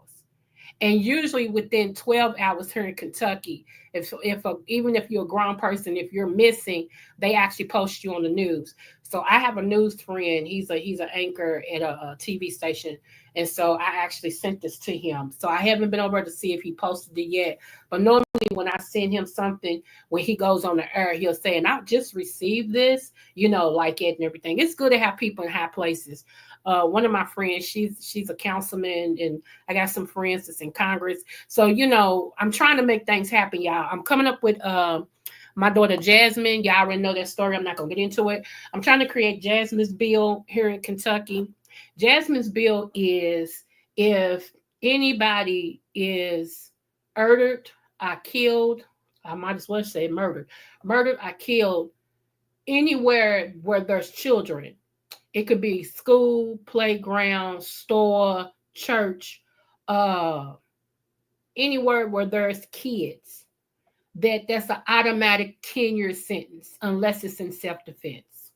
And usually within 12 hours here in Kentucky, even if you're a grown person, if you're missing, they actually post you on the news. So I have a news friend. He's an anchor at a TV station, and so I actually sent this to him. So I haven't been over to see if he posted it yet. But normally when I send him something, when he goes on the air, he'll say, "And I just received this," like it and everything. It's good to have people in high places. One of my friends, she's a councilman, and I got some friends that's in Congress. So, I'm trying to make things happen, y'all. I'm coming up with my daughter Jasmine. Y'all already know that story. I'm not going to get into it. I'm trying to create Jasmine's bill here in Kentucky. Jasmine's bill is if anybody is murdered, I killed, I might as well say murdered, I killed, anywhere where there's children. It could be school, playground, store, church, anywhere where there's kids. That's an automatic 10-year sentence unless it's in self-defense.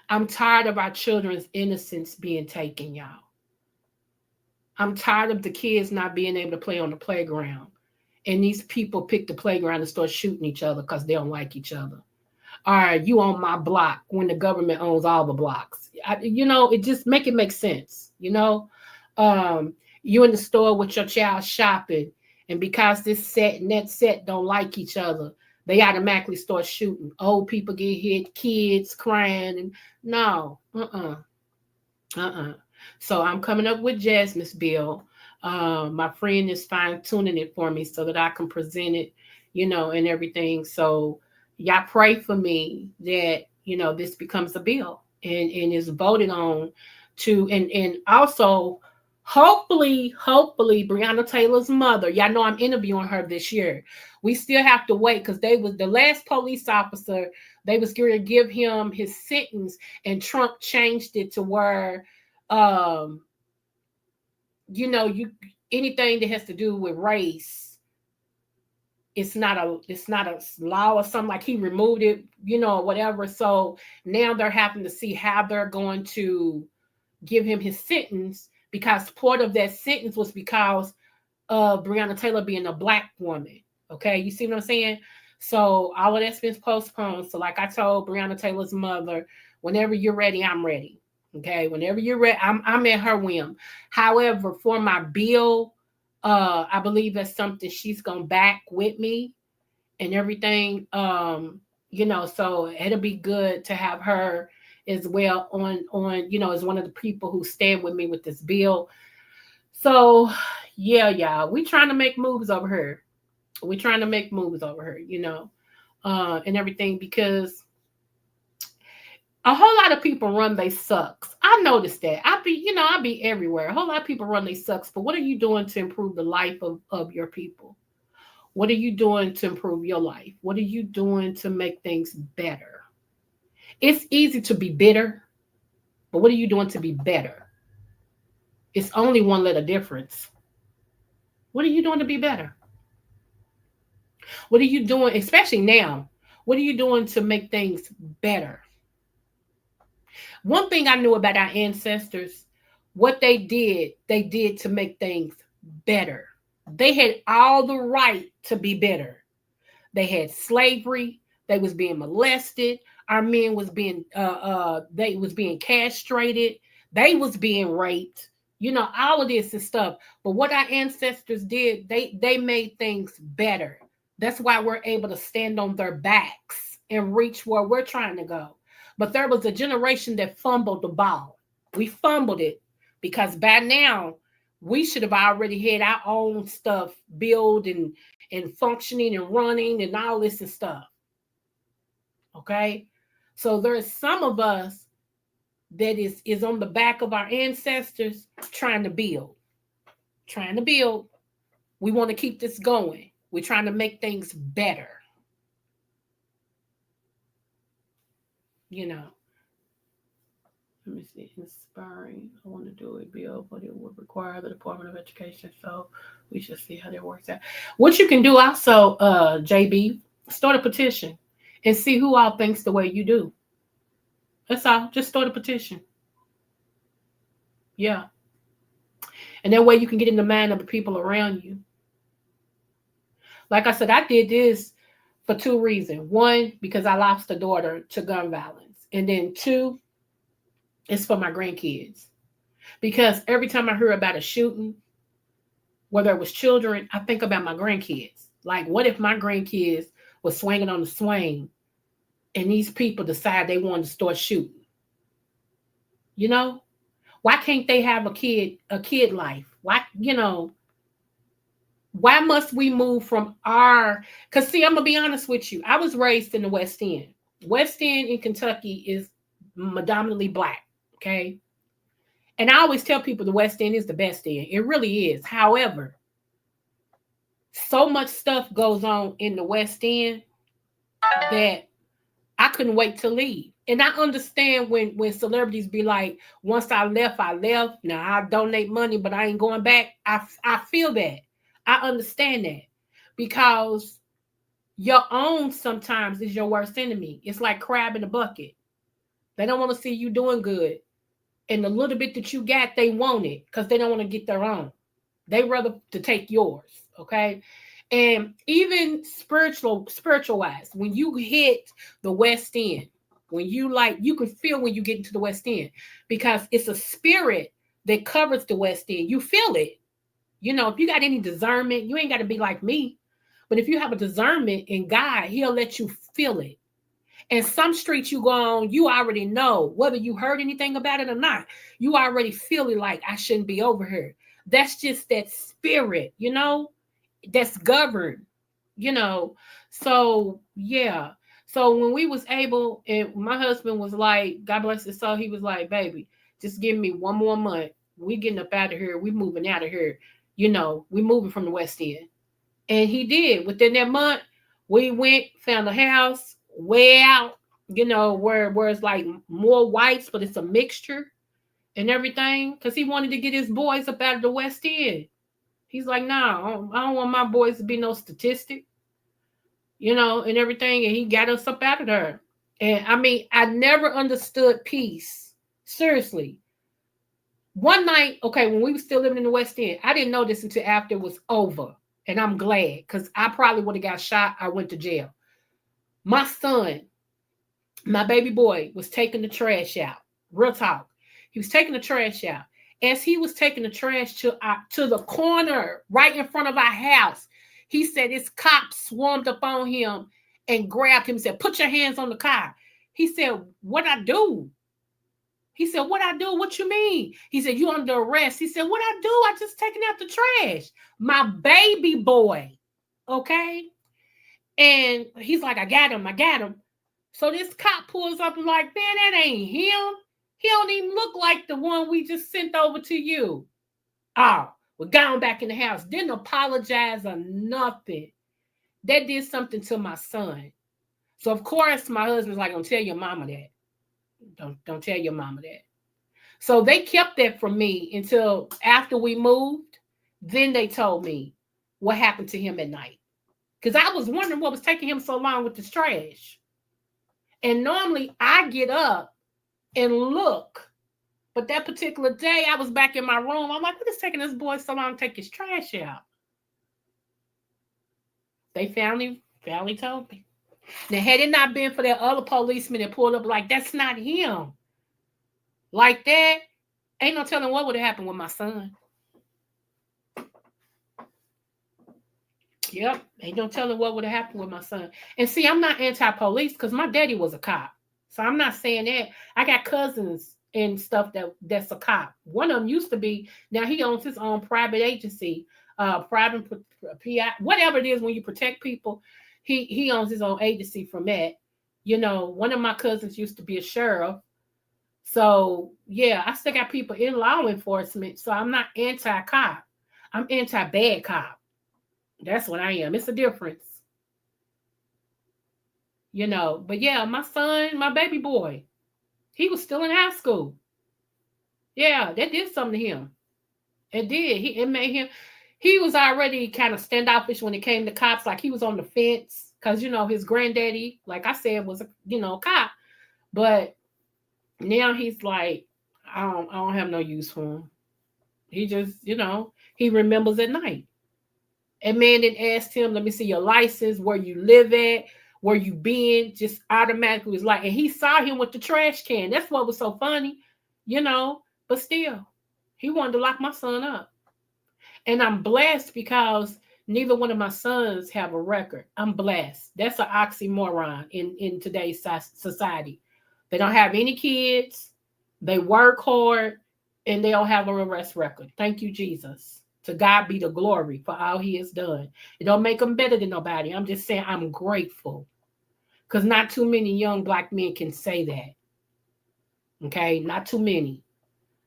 I'm tired of our children's innocence being taken, y'all. I'm tired of the kids not being able to play on the playground. And these people pick the playground and start shooting each other because they don't like each other. All right, you on my block when the government owns all the blocks. It just make sense. You in the store with your child shopping, and because this set and that set don't like each other, they automatically start shooting. Old people get hit, kids crying, and no, So I'm coming up with Jasmine's bill. My friend is fine tuning it for me so that I can present it, and everything. So y'all pray for me that this becomes a bill and is voted on and also hopefully Breonna Taylor's mother. Y'all know I'm interviewing her this year. We still have to wait because the last police officer, they was going to give him his sentence, and Trump changed it to where anything that has to do with race, it's not a law or something, like he removed it, or whatever. So now they're having to see how they're going to give him his sentence, because part of that sentence was because of Breonna Taylor being a Black woman. Okay, you see what I'm saying? So all of that's been postponed. So like I told Breonna Taylor's mother, whenever you're ready, I'm ready. Okay, whenever you're ready, I'm at her whim. However, for my bill, I believe that's something she's gonna back with me and everything. So it'll be good to have her as well on as one of the people who stand with me with this bill. So yeah, y'all, we trying to make moves over here. And everything, because a whole lot of people run they sucks. I noticed that. I be everywhere. A whole lot of people run they sucks. But what are you doing to improve the life of your people? What are you doing to improve your life? What are you doing to make things better? It's easy to be bitter, but what are you doing to be better? It's only one letter difference. What are you doing to be better? What are you doing, especially now? What are you doing to make things better? One thing I knew about our ancestors, what they did to make things better. They had all the right to be better. They had slavery. They was being molested. Our men was being they was being castrated. They was being raped. You know, all of this and stuff. But what our ancestors did, they made things better. That's why we're able to stand on their backs and reach where we're trying to go. But there was a generation that fumbled the ball. We fumbled it because by now we should have already had our own stuff built and functioning and running and all this and stuff. Okay. So there's some of us that is on the back of our ancestors trying to build. Trying to build. We want to keep this going. We're trying to make things better. You know. Let me see. Inspiring. I want to do a bill, but it would require the Department of Education. So we should see how that works out. What you can do also, JB, start a petition and see who all thinks the way you do. That's all. Just start a petition. Yeah. And that way you can get in the mind of the people around you. Like I said, I did this for two reasons. One, because I lost a daughter to gun violence. And then two, it's for my grandkids. Because every time I hear about a shooting, whether it was children, I think about my grandkids. Like, what if my grandkids were swinging on the swing and these people decide they wanted to start shooting? You know? Why can't they have a kid life? Why, why must we move from because see, I'm going to be honest with you. I was raised in the West End. West End in Kentucky is predominantly Black, okay? And I always tell people the West End is the best end. It really is. However, so much stuff goes on in the West End that I couldn't wait to leave. And I understand when celebrities be like, once I left, I left. Now I donate money, but I ain't going back. I feel that. I understand that. Because your own sometimes is your worst enemy. It's like crab in a bucket. They don't want to see you doing good. And the little bit that you got, they want it because they don't want to get their own. They rather to take yours. Okay. And even spiritual wise, when you hit the West End, when you can feel when you get into the West End because it's a spirit that covers the West End. You feel it. You know, if you got any discernment, you ain't got to be like me. But if you have a discernment in God, he'll let you feel it. And some streets you go on, you already know whether you heard anything about it or not. You already feel it like I shouldn't be over here. That's just that spirit, that's governed, So yeah. So when we was able, and my husband was like, God bless his soul, he was like, baby, just give me one more month. We getting up out of here. We moving out of here. We moving from the West End. And he did. Within that month, we went, found a house way out, where it's like more whites, but it's a mixture and everything. Because he wanted to get his boys up out of the West End. He's like, nah, I don't want my boys to be no statistic, and everything. And he got us up out of there. And I mean, I never understood peace. Seriously. One night, okay, when we were still living in the West End, I didn't know this until after it was over. And I'm glad because I probably would have got shot. I went to jail. My son, my baby boy, was taking the trash out. Real talk. He was taking the trash out. As he was taking the trash to the corner right in front of our house, he said his cops swarmed up on him and grabbed him and said, put your hands on the car. He said, what I do? He said, what I do? What you mean? He said, you under arrest. He said, what I do? I just taking out the trash. My baby boy. Okay. And he's like, I got him. So this cop pulls up and like, man, that ain't him. He don't even look like the one we just sent over to you. Oh, we got him back in the house. Didn't apologize or nothing. That did something to my son. So of course my husband's like, I'm gonna tell your mama that. Don't tell your mama that. So they kept that from me until after we moved. Then they told me what happened to him at night. Because I was wondering what was taking him so long with this trash. And normally I get up and look. But that particular day, I was back in my room. I'm like, what is taking this boy so long to take his trash out? They finally told me. Now, had it not been for that other policeman that pulled up, like, that's not him. Like that, ain't no telling what would have happened with my son. Yep, ain't no telling what would have happened with my son. And see, I'm not anti-police because my daddy was a cop. So I'm not saying that. I got cousins and stuff that's a cop. One of them used to be. Now he owns his own private agency, private PI, whatever it is when you protect people. He owns his own agency from that. You know, one of my cousins used to be a sheriff. So yeah, I still got people in law enforcement. So I'm not anti-cop. I'm anti-bad cop. That's what I am. It's a difference. You know, but yeah, my son, my baby boy, he was still in high school. Yeah, that did something to him. It did. It made him, he was already kind of standoffish when it came to cops. Like he was on the fence because, you know, his granddaddy, like I said, was a, you know, cop. But now he's like, I don't have no use for him. He just, you know, he remembers at night. And man didn't ask him, let me see your license, where you live at, where you been, just automatically was like, and he saw him with the trash can. That's what was so funny, you know, but still, he wanted to lock my son up. And I'm blessed because neither one of my sons have a record. I'm blessed. That's an oxymoron in today's society. They don't have any kids, they work hard, and they don't have an arrest record. Thank you, Jesus. To God be the glory for all he has done. It don't make them better than nobody. I'm just saying I'm grateful. Because not too many young black men can say that. Okay? Not too many.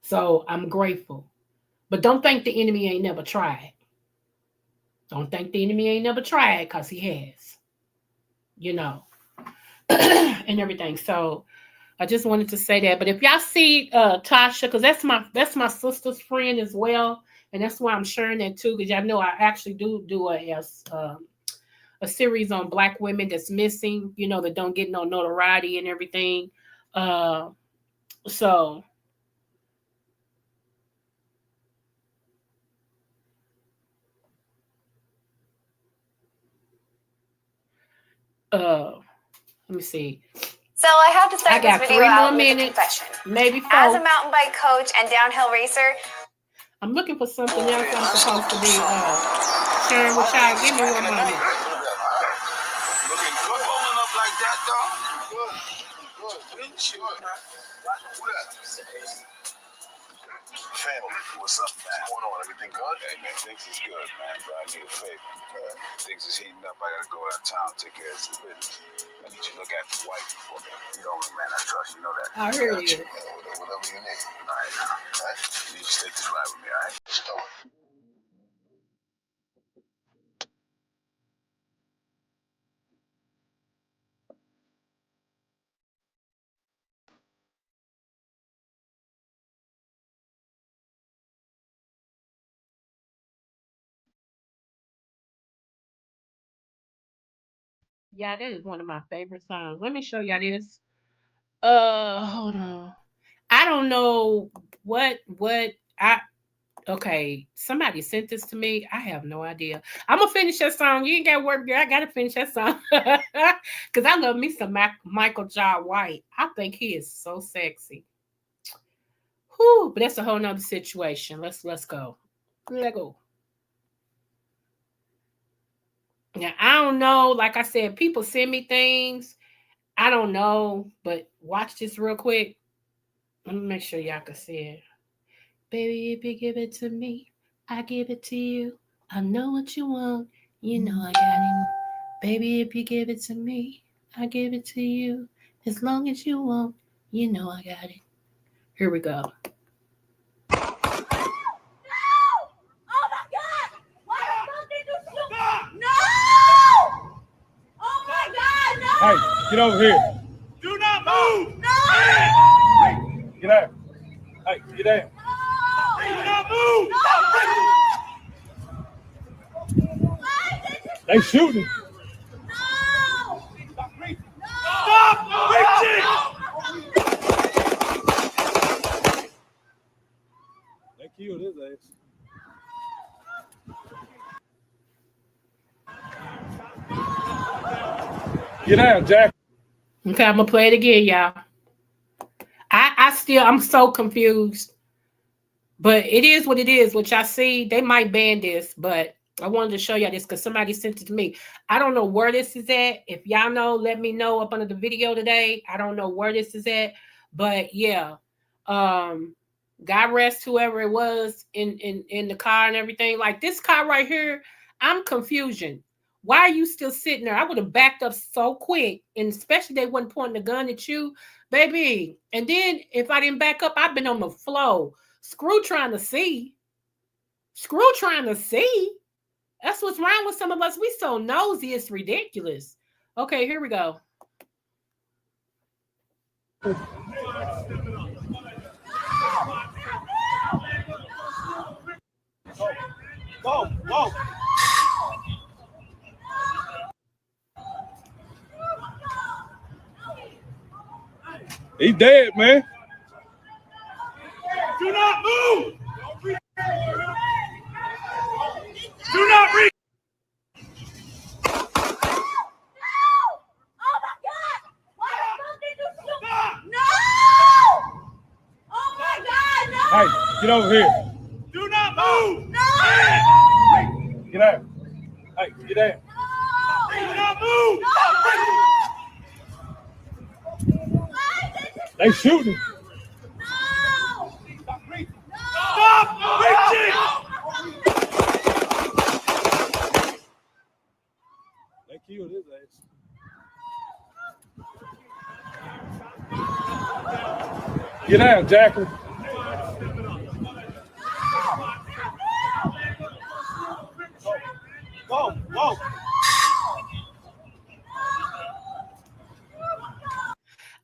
So I'm grateful. But don't think the enemy ain't never tried. Don't think the enemy ain't never tried, because he has. You know. And everything. So I just wanted to say that. But if y'all see Tasha, because that's my sister's friend as well. And that's why I'm sharing that too, because y'all know I actually do a series on black women that's missing, you know, that don't get no notoriety and everything. So let me see. So I have to start this video out with a minutes, confession. maybe 4. As a mountain bike coach and downhill racer, I'm looking for something else I'm supposed to be sharing with y'all. Give me 1 moment. Looking good rolling up like that, dog. Good. Family, what's up, man? What's going on? Everything good? Hey, man, things is good, man. But I need a favor. Things is heating up. I gotta go out of town, take care of some business. I need you to look after the wife for me. You know me, man. I trust you. Know that. I heard you. Whatever you need. All right, now. All right? You need to take this ride with me, all right? Let's go. Yeah, that is one of my favorite songs. Let me show y'all this. Hold on. I don't know what I okay. Somebody sent this to me. I have no idea. I'm gonna finish that song. You ain't got to work, girl. I gotta finish that song because I love me some Michael Jai White. I think he is so sexy. Whew, but that's a whole nother situation. Let's go. Let's go. Now I don't know. Like I said, people send me things. I don't know, but watch this real quick. Let me make sure y'all can see it. Baby, if you give it to me, I give it to you. I know what you want. You know I got it. Baby, if you give it to me, I give it to you. As long as you want, you know I got it. Here we go. Hey, get over here. Do not move! No! Get out. Hey, get down. Do not move. They shooting. Stop reaching. They killed his ass. Get out, Jack. Okay, I'm gonna play it again, y'all. I'm so confused. But it is what it is, which I see. They might ban this, but I wanted to show y'all this because somebody sent it to me. I don't know where this is at. If y'all know, let me know up under the video today. I don't know where this is at. But yeah. God rest whoever it was in the car and everything. Like this car right here, I'm confusion. Why are you still sitting there? I would have backed up so quick, and especially they wasn't pointing the gun at you, baby. And then if I didn't back up, I've been on the floor. Screw trying to see. Screw trying to see. That's what's wrong with some of us. We so nosy, it's ridiculous. Okay, here we go. Go. He dead, man. Do not move. Do not reach. Hey, get over here. Do not move. No. Get out. Hey, get out. No. Do not move. No. They shooting. No. Stop reaching. Stop reaching. They killed his ass. Get out, Jacqueline. Go.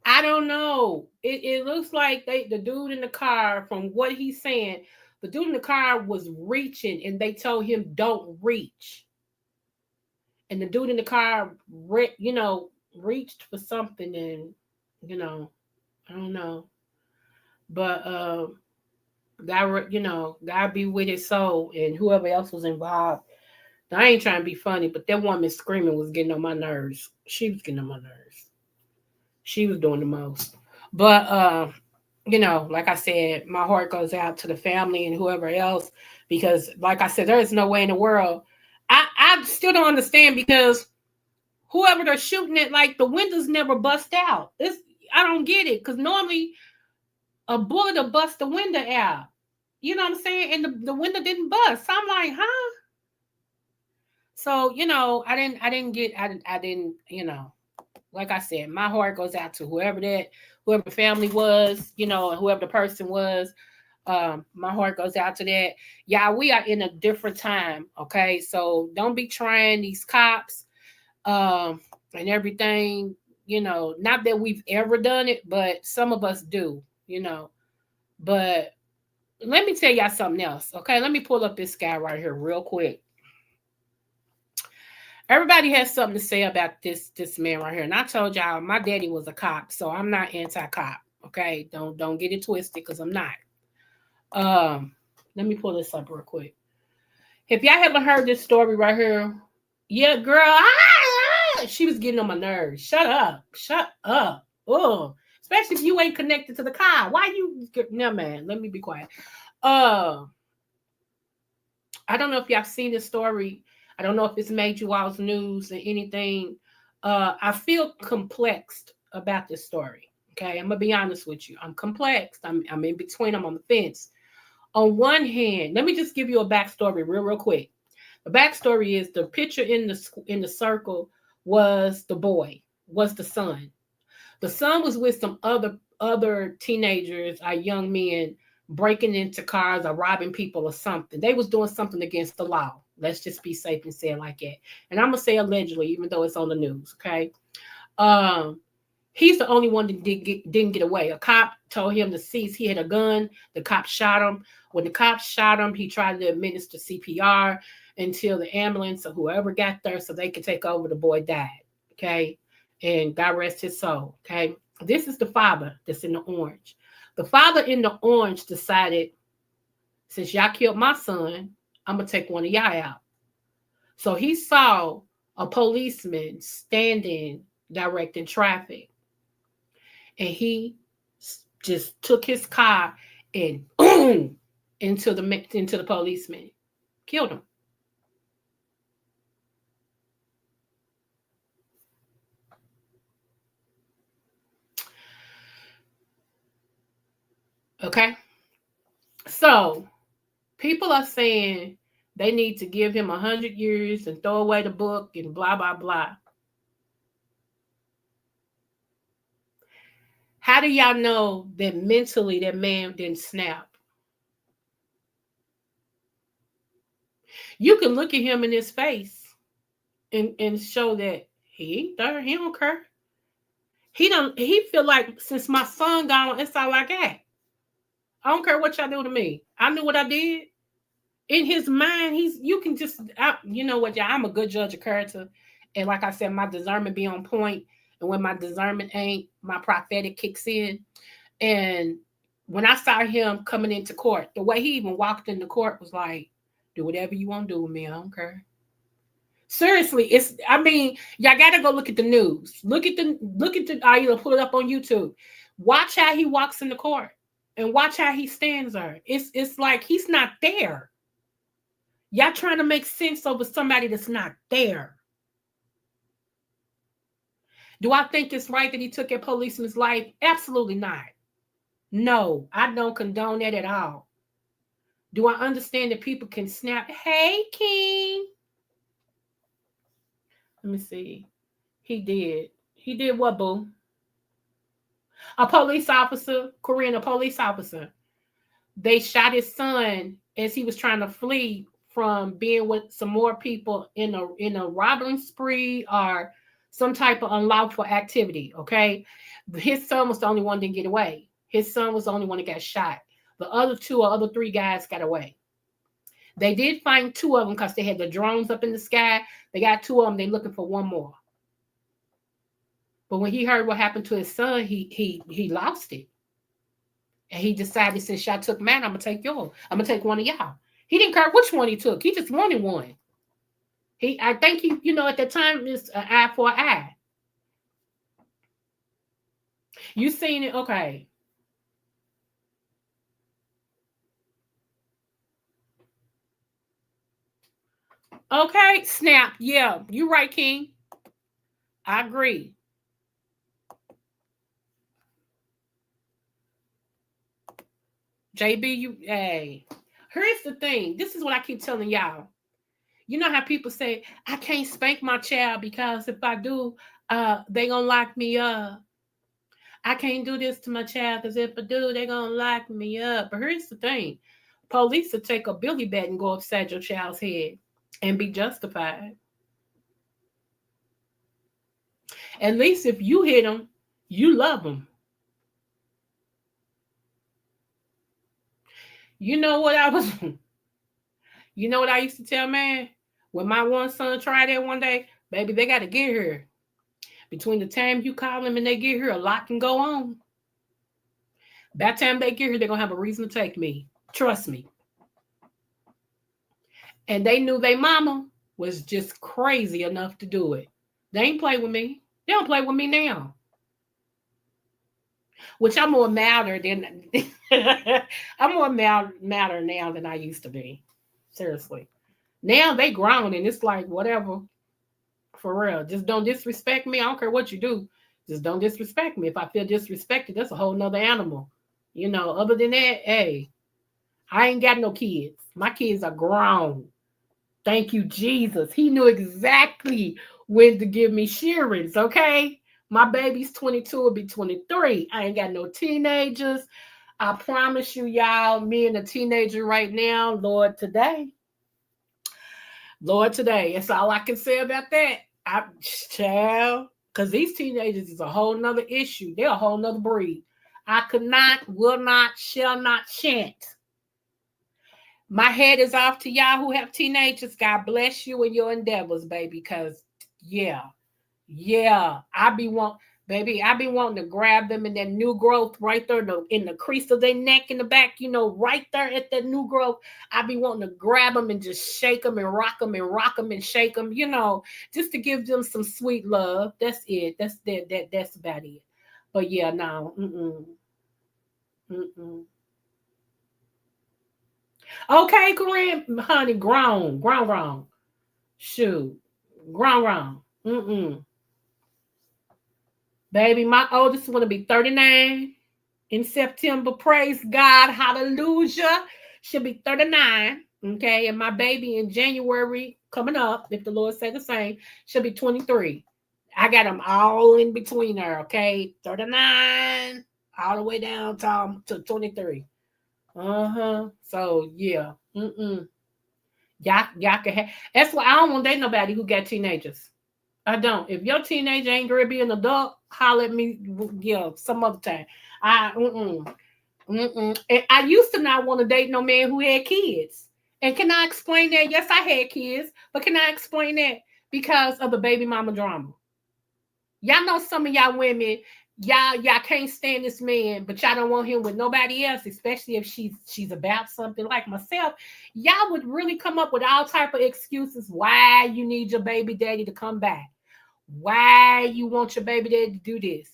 I don't know. It looks like the dude in the car, from what he's saying, the dude in the car was reaching and they told him don't reach. And the dude in the car, reached for something and, I don't know. But God be with his soul and whoever else was involved. Now, I ain't trying to be funny, but that woman screaming was getting on my nerves. She was getting on my nerves. She was doing the most. But like I said, my heart goes out to the family and whoever else, because like I said, there is no way in the world. I still don't understand, because whoever they're shooting at, like the windows never bust out. I don't get it, because normally a bullet will bust the window out. You know what I'm saying? And the window didn't bust. So I'm like, huh? So, I didn't, like I said, my heart goes out to whoever the family was, and whoever the person was. My heart goes out to that. Yeah, we are in a different time. Okay. So don't be trying these cops, and everything, not that we've ever done it, but some of us do, but let me tell y'all something else. Okay. Let me pull up this guy right here real quick. Everybody has something to say about this man right here. And I told y'all my daddy was a cop, so I'm not anti-cop. Okay. Don't get it twisted, because I'm not. Let me pull this up real quick. If y'all haven't heard this story right here, yeah, girl, she was getting on my nerves. Shut up. Oh, especially if you ain't connected to the car. Why you? No, man. Let me be quiet. I don't know if y'all seen this story. I don't know if it's made you all's news or anything. I feel complexed about this story. Okay, I'm gonna be honest with you. I'm complexed. I'm in between. I'm on the fence. On one hand, let me just give you a backstory real quick. The backstory is the picture in the circle was the boy, was the son. The son was with some other teenagers, young men, breaking into cars or robbing people or something. They was doing something against the law. Let's just be safe and say it like that. And I'm gonna say allegedly, even though it's on the news. Okay. He's the only one that didn't get away. A cop told him to cease. He had a gun. The cop shot him. When the cop shot him, he tried to administer CPR until the ambulance or whoever got there so they could take over. The boy died. Okay. And God rest his soul. Okay. This is the father that's in the orange. The father in the orange decided, since y'all killed my son, I'm going to take one of y'all out. So he saw a policeman standing directing traffic. And he just took his car and boom into the policeman, killed him. Okay, so people are saying they need to give him 100 years and throw away the book and blah blah blah. How do y'all know that mentally that man didn't snap? You can look at him in his face and show that he ain't there. He don't care. He feel like, since my son gone, it's all I got. I don't care what y'all do to me. I knew what I did. In his mind, you can just, you know what, y'all, I'm a good judge of character. And like I said, my discernment be on point. And when my discernment ain't, my prophetic kicks in. And when I saw him coming into court, the way he even walked into court was like, do whatever you want to do with me. I don't care. Seriously, y'all gotta go look at the news. Look at the I'll pull it up on YouTube. Watch how he walks in the court and watch how he stands there. It's like he's not there. Y'all trying to make sense over somebody that's not there. Do I think it's right that he took a policeman's life? Absolutely not. No, I don't condone that at all. Do I understand that people can snap? Hey, King. Let me see. He did what, boo? A police officer, Korean, a police officer. They shot his son as he was trying to flee from being with some more people in a robbery spree or some type of unlawful activity. Okay. His son was the only one that didn't get away. His son was the only one that got shot. The other three guys got away. They did find two of them because they had the drones up in the sky. They got two of them. They're looking for one more. But when he heard what happened to his son, he lost it. And he decided, since y'all took mine, I'm going to take yours. I'm going to take one of y'all. He didn't care which one he took. He just wanted one. I think at the time, it's an eye for an eye. You seen it? Okay. Okay, snap. Yeah, you're right, King. I agree. JB, hey. Here's the thing. This is what I keep telling y'all. You know how people say, I can't spank my child because if I do, they gonna lock me up. I can't do this to my child because if I do, they're gonna lock me up. But here's the thing. Police will take a billy bat and go upside your child's head and be justified. At least if you hit them, you love them. You know what I used to tell, man? When my one son tried that one day, baby, they got to get here. Between the time you call them and they get here, a lot can go on. By the time they get here, they're going to have a reason to take me. Trust me. And they knew their mama was just crazy enough to do it. They ain't play with me. They don't play with me now. Which I'm more madder than I'm more madder now than I used to be. Seriously. Now they grown and it's like whatever. For real. Just don't disrespect me. I don't care what you do. Just don't disrespect me. If I feel disrespected, that's a whole nother animal. Other than that, hey, I ain't got no kids. My kids are grown. Thank you, Jesus. He knew exactly when to give me shearings, okay? My baby's 22, will be 23. I ain't got no teenagers. I promise you, y'all, me and a teenager right now, Lord, today. That's all I can say about that. Child, Because these teenagers is a whole nother issue. They're a whole nother breed. I could not, will not, shall not, shan't. My head is off to y'all who have teenagers. God bless you and your endeavors, baby. Because, yeah, I be wanting to grab them in that new growth right there in the crease of their neck in the back, right there at that new growth. I be wanting to grab them and just shake them and rock them and shake them, just to give them some sweet love. That's it. That's about it. But yeah, no, Okay, Corinne, honey, grown. Shoot, grown. Baby, my oldest is going to be 39 in September. Praise God. Hallelujah. She'll be 39. Okay. And my baby in January coming up, if the Lord say the same, she'll be 23. I got them all in between there. Okay. 39 all the way down to 23. So, yeah. Y'all can have. That's why I don't want to date nobody who got teenagers. I don't. If your teenager ain't gonna be an adult, holler at me. Yeah, some other time. And I used to not want to date no man who had kids. And can I explain that? Yes, I had kids, but can I explain that? Because of the baby mama drama. Y'all know some of y'all women, y'all can't stand this man, but y'all don't want him with nobody else, especially if she's about something like myself. Y'all would really come up with all type of excuses why you need your baby daddy to come back. Why you want your baby daddy to do this?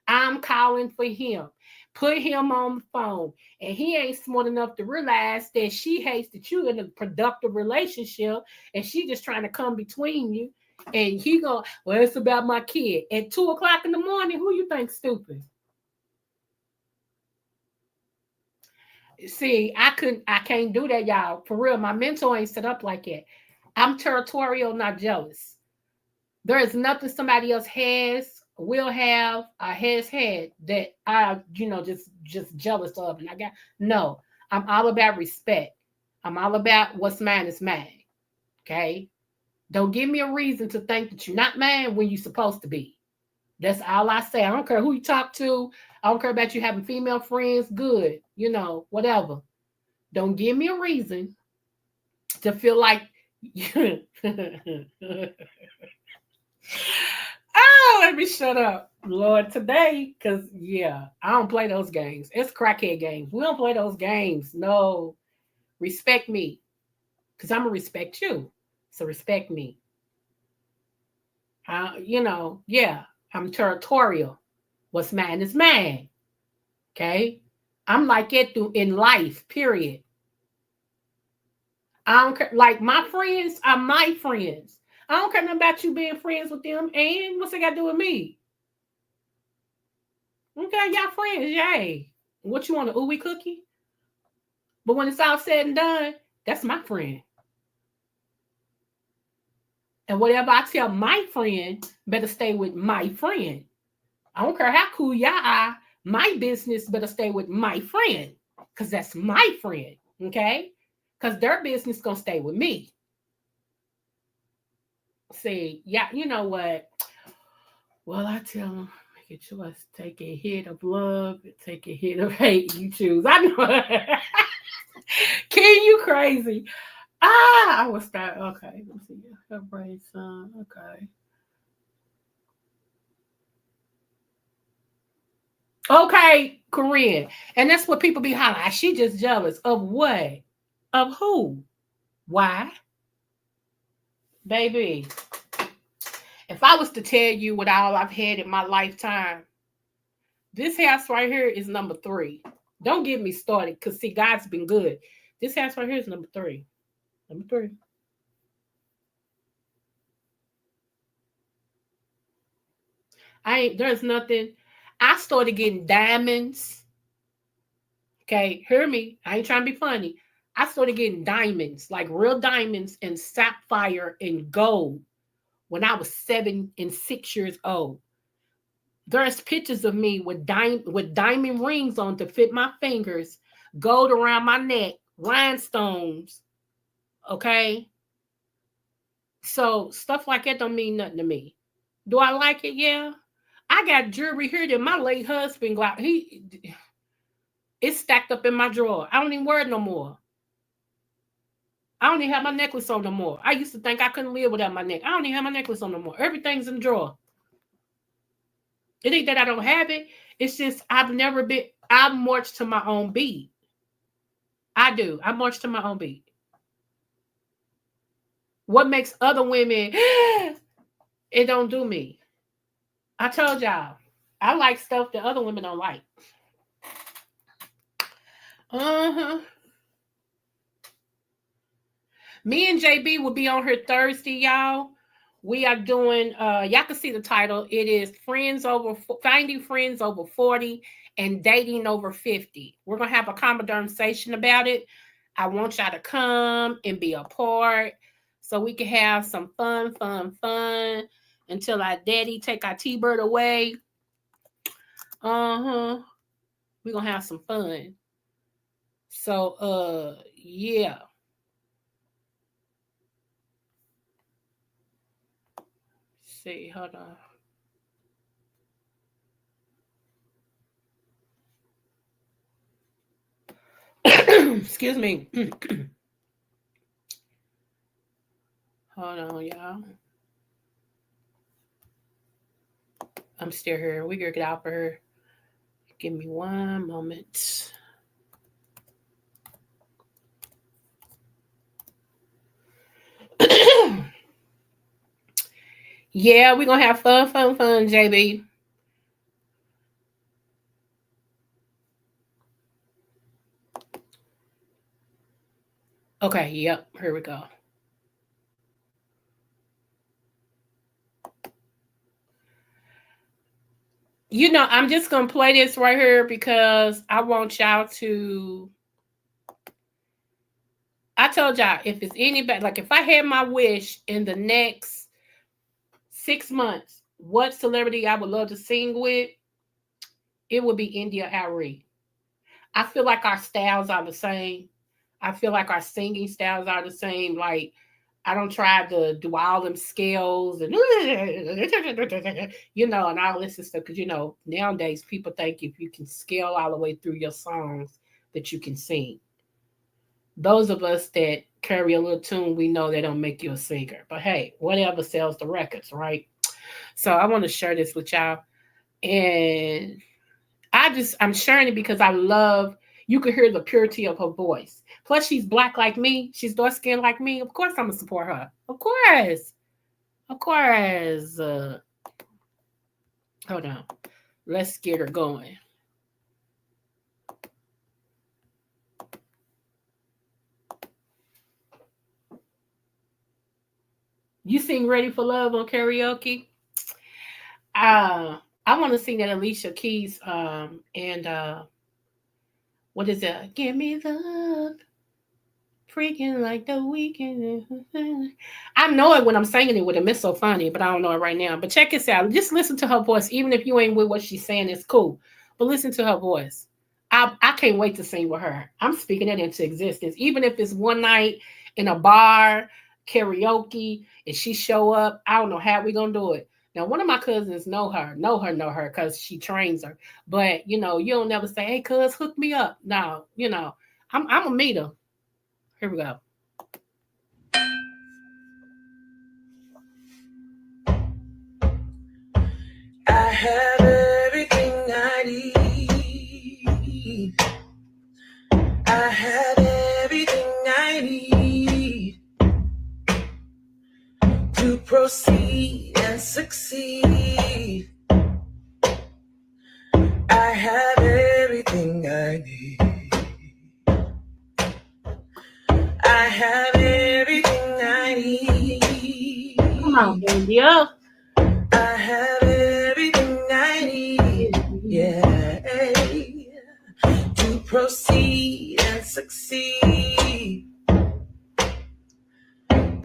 I'm calling for him. Put him on the phone. And he ain't smart enough to realize that she hates that you in a productive relationship and she just trying to come between you. And he go, well, it's about my kid. At 2:00 in the morning, who you think stupid? See, I can't do that, y'all. For real, my mental ain't set up like that. I'm territorial, not jealous. There is nothing somebody else has, will have, or has had that I, just jealous of. And no, I'm all about respect. I'm all about what's mine is mine. Okay? Don't give me a reason to think that you're not mine when you're supposed to be. That's all I say. I don't care who you talk to. I don't care about you having female friends. Good. Whatever. Don't give me a reason to feel like let me shut up, Lord, today, because, I don't play those games. It's crackhead games. We don't play those games. No. Respect me, because I'm going to respect you. So respect me. I'm territorial. What's mine is mine. Okay? I'm like it in life, period. I don't care. Like, my friends are my friends. I don't care nothing about you being friends with them. And what's it got to do with me? Okay, y'all friends, yay. What you want, a ooey cookie? But when it's all said and done, that's my friend. And whatever I tell my friend, better stay with my friend. I don't care how cool y'all are. My business better stay with my friend. Because that's my friend. Okay? Because their business going to stay with me. See, you know what? Well, I tell them, make a choice. Take a hit of love, take a hit of hate. You choose. I know. Ken, you crazy. I will start. Okay, let's see. Her brave son. Okay. Okay, Corinne. And that's what people be hollering. She just jealous of what? Of who? Why? Baby, if I was to tell you what all I've had in my lifetime, this house right here is number 3. Don't get me started, because see, God's been good. This house right here is number 3. Number 3. There's nothing. I started getting diamonds. Okay, hear me. I ain't trying to be funny. I started getting diamonds, like real diamonds and sapphire and gold when I was 7 and 6 years old. There's pictures of me with diamond rings on to fit my fingers, gold around my neck, rhinestones. Okay? So stuff like that don't mean nothing to me. Do I like it? Yeah. I got jewelry here that my late husband got. It's stacked up in my drawer. I don't even wear it no more. I don't even have my necklace on no more. I used to think I couldn't live without my neck. I don't even have my necklace on no more. Everything's in the drawer. It ain't that I don't have it. It's just I march to my own beat. I do. I march to my own beat. What makes other women, it don't do me. I told y'all, I like stuff that other women don't like. Uh-huh. Me and JB will be on here Thursday, y'all. We are doing, y'all can see the title. It is Finding Friends Over 40 and Dating Over 50. We're going to have a conversation about it. I want y'all to come and be a part so we can have some fun until our daddy take our T-Bird away. Uh-huh. We're going to have some fun. So, yeah. See, hold on. Excuse me. Hold on, y'all. I'm still here. We gotta get out for her. Give me one moment. Yeah, we're gonna have fun, JB. Okay, yep, here we go. You know, I'm just gonna play this right here because I want y'all to. I told y'all if it's anybody, like if I had my wish in the next 6 months, what celebrity I would love to sing with, it would be India Arie. I feel like our styles are the same. I feel like our singing styles are the same. Like, I don't try to do all them scales and, you know, and all this stuff. Because, you know, nowadays people think if you can scale all the way through your songs that you can sing. Those of us that carry a little tune, we know they don't make you a singer. But hey, whatever sells the records, right? So I want to share this with y'all. And I'm sharing it because I love, you can hear the purity of her voice. Plus, she's black like me. She's dark skinned like me. Of course, I'm going to support her. Of course. Hold on. Let's get her going. You sing Ready for Love on karaoke? I want to sing that Alicia Keys and what is it? Give me love. Freaking like the weekend. I know it when I'm singing it with him. It's so funny, but I don't know it right now. But check this out. Just listen to her voice. Even if you ain't with what she's saying, it's cool. But listen to her voice. I can't wait to sing with her. I'm speaking it into existence. Even if it's one night in a bar, karaoke, and she show up, I don't know how we gonna do it. Now, one of my cousins know her, because she trains her. But, you know, you don't never say, hey, cuz, hook me up. No, you know, I'm a meet her. Here we go. I have everything I need. I have everything I need to proceed and succeed. I have everything I need. I have everything I need. Come on, India. I have everything I need. Yeah. To proceed and succeed.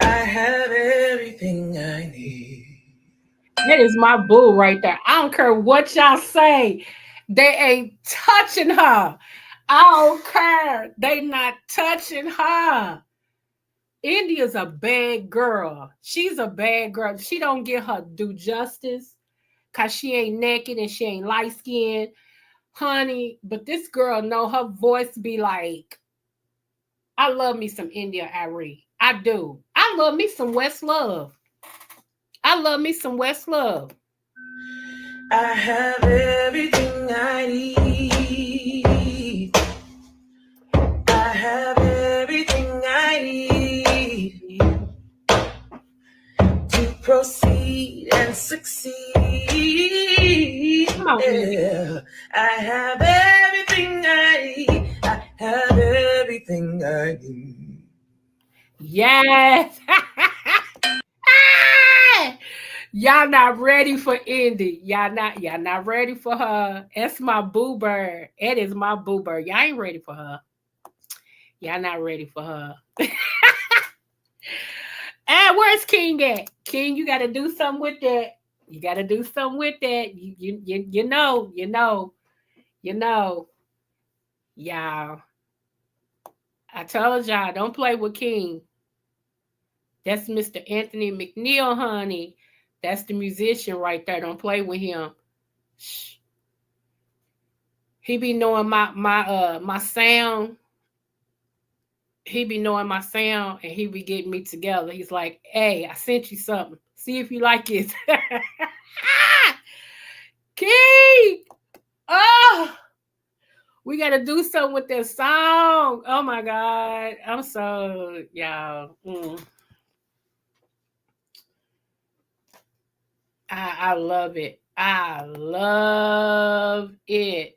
I have everything I need. That is my boo right there. I don't care what y'all say. They ain't touching her. I don't care. They not touching her. India's a bad girl. She's a bad girl. She don't get her due justice because she ain't naked and she ain't light skinned, honey. But this girl know her voice be like, I love me some India Arie. I do. I love me some Westlove. I love me some Westlove. I have everything I need. I have everything I need to proceed and succeed. Come on, yeah. I have everything I need. I have everything I need. Yes. Y'all not ready for Indy. Y'all not ready for her. That's my boo bird. It is my boo bird. Y'all ain't ready for her. Y'all not ready for her. And where's King at? King, you gotta do something with that. You gotta do something with that. You know. Y'all. I told y'all, don't play with King. That's Mr. Anthony McNeil, honey. That's the musician right there. Don't play with him. Shh. He be knowing my sound. He be knowing my sound and he be getting me together. He's like, hey, I sent you something. See if you like it. King! Oh! We got to do something with this song. Oh my God. I'm so, y'all. I love it. I love it.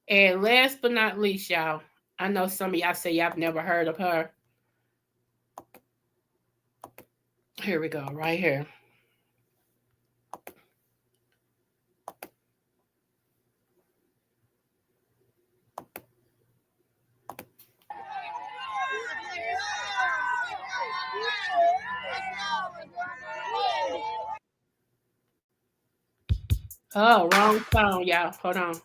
And last but not least, y'all, I know some of y'all say y'all have never heard of her. Here we go, right here. Oh, wrong song, y'all. Hold on.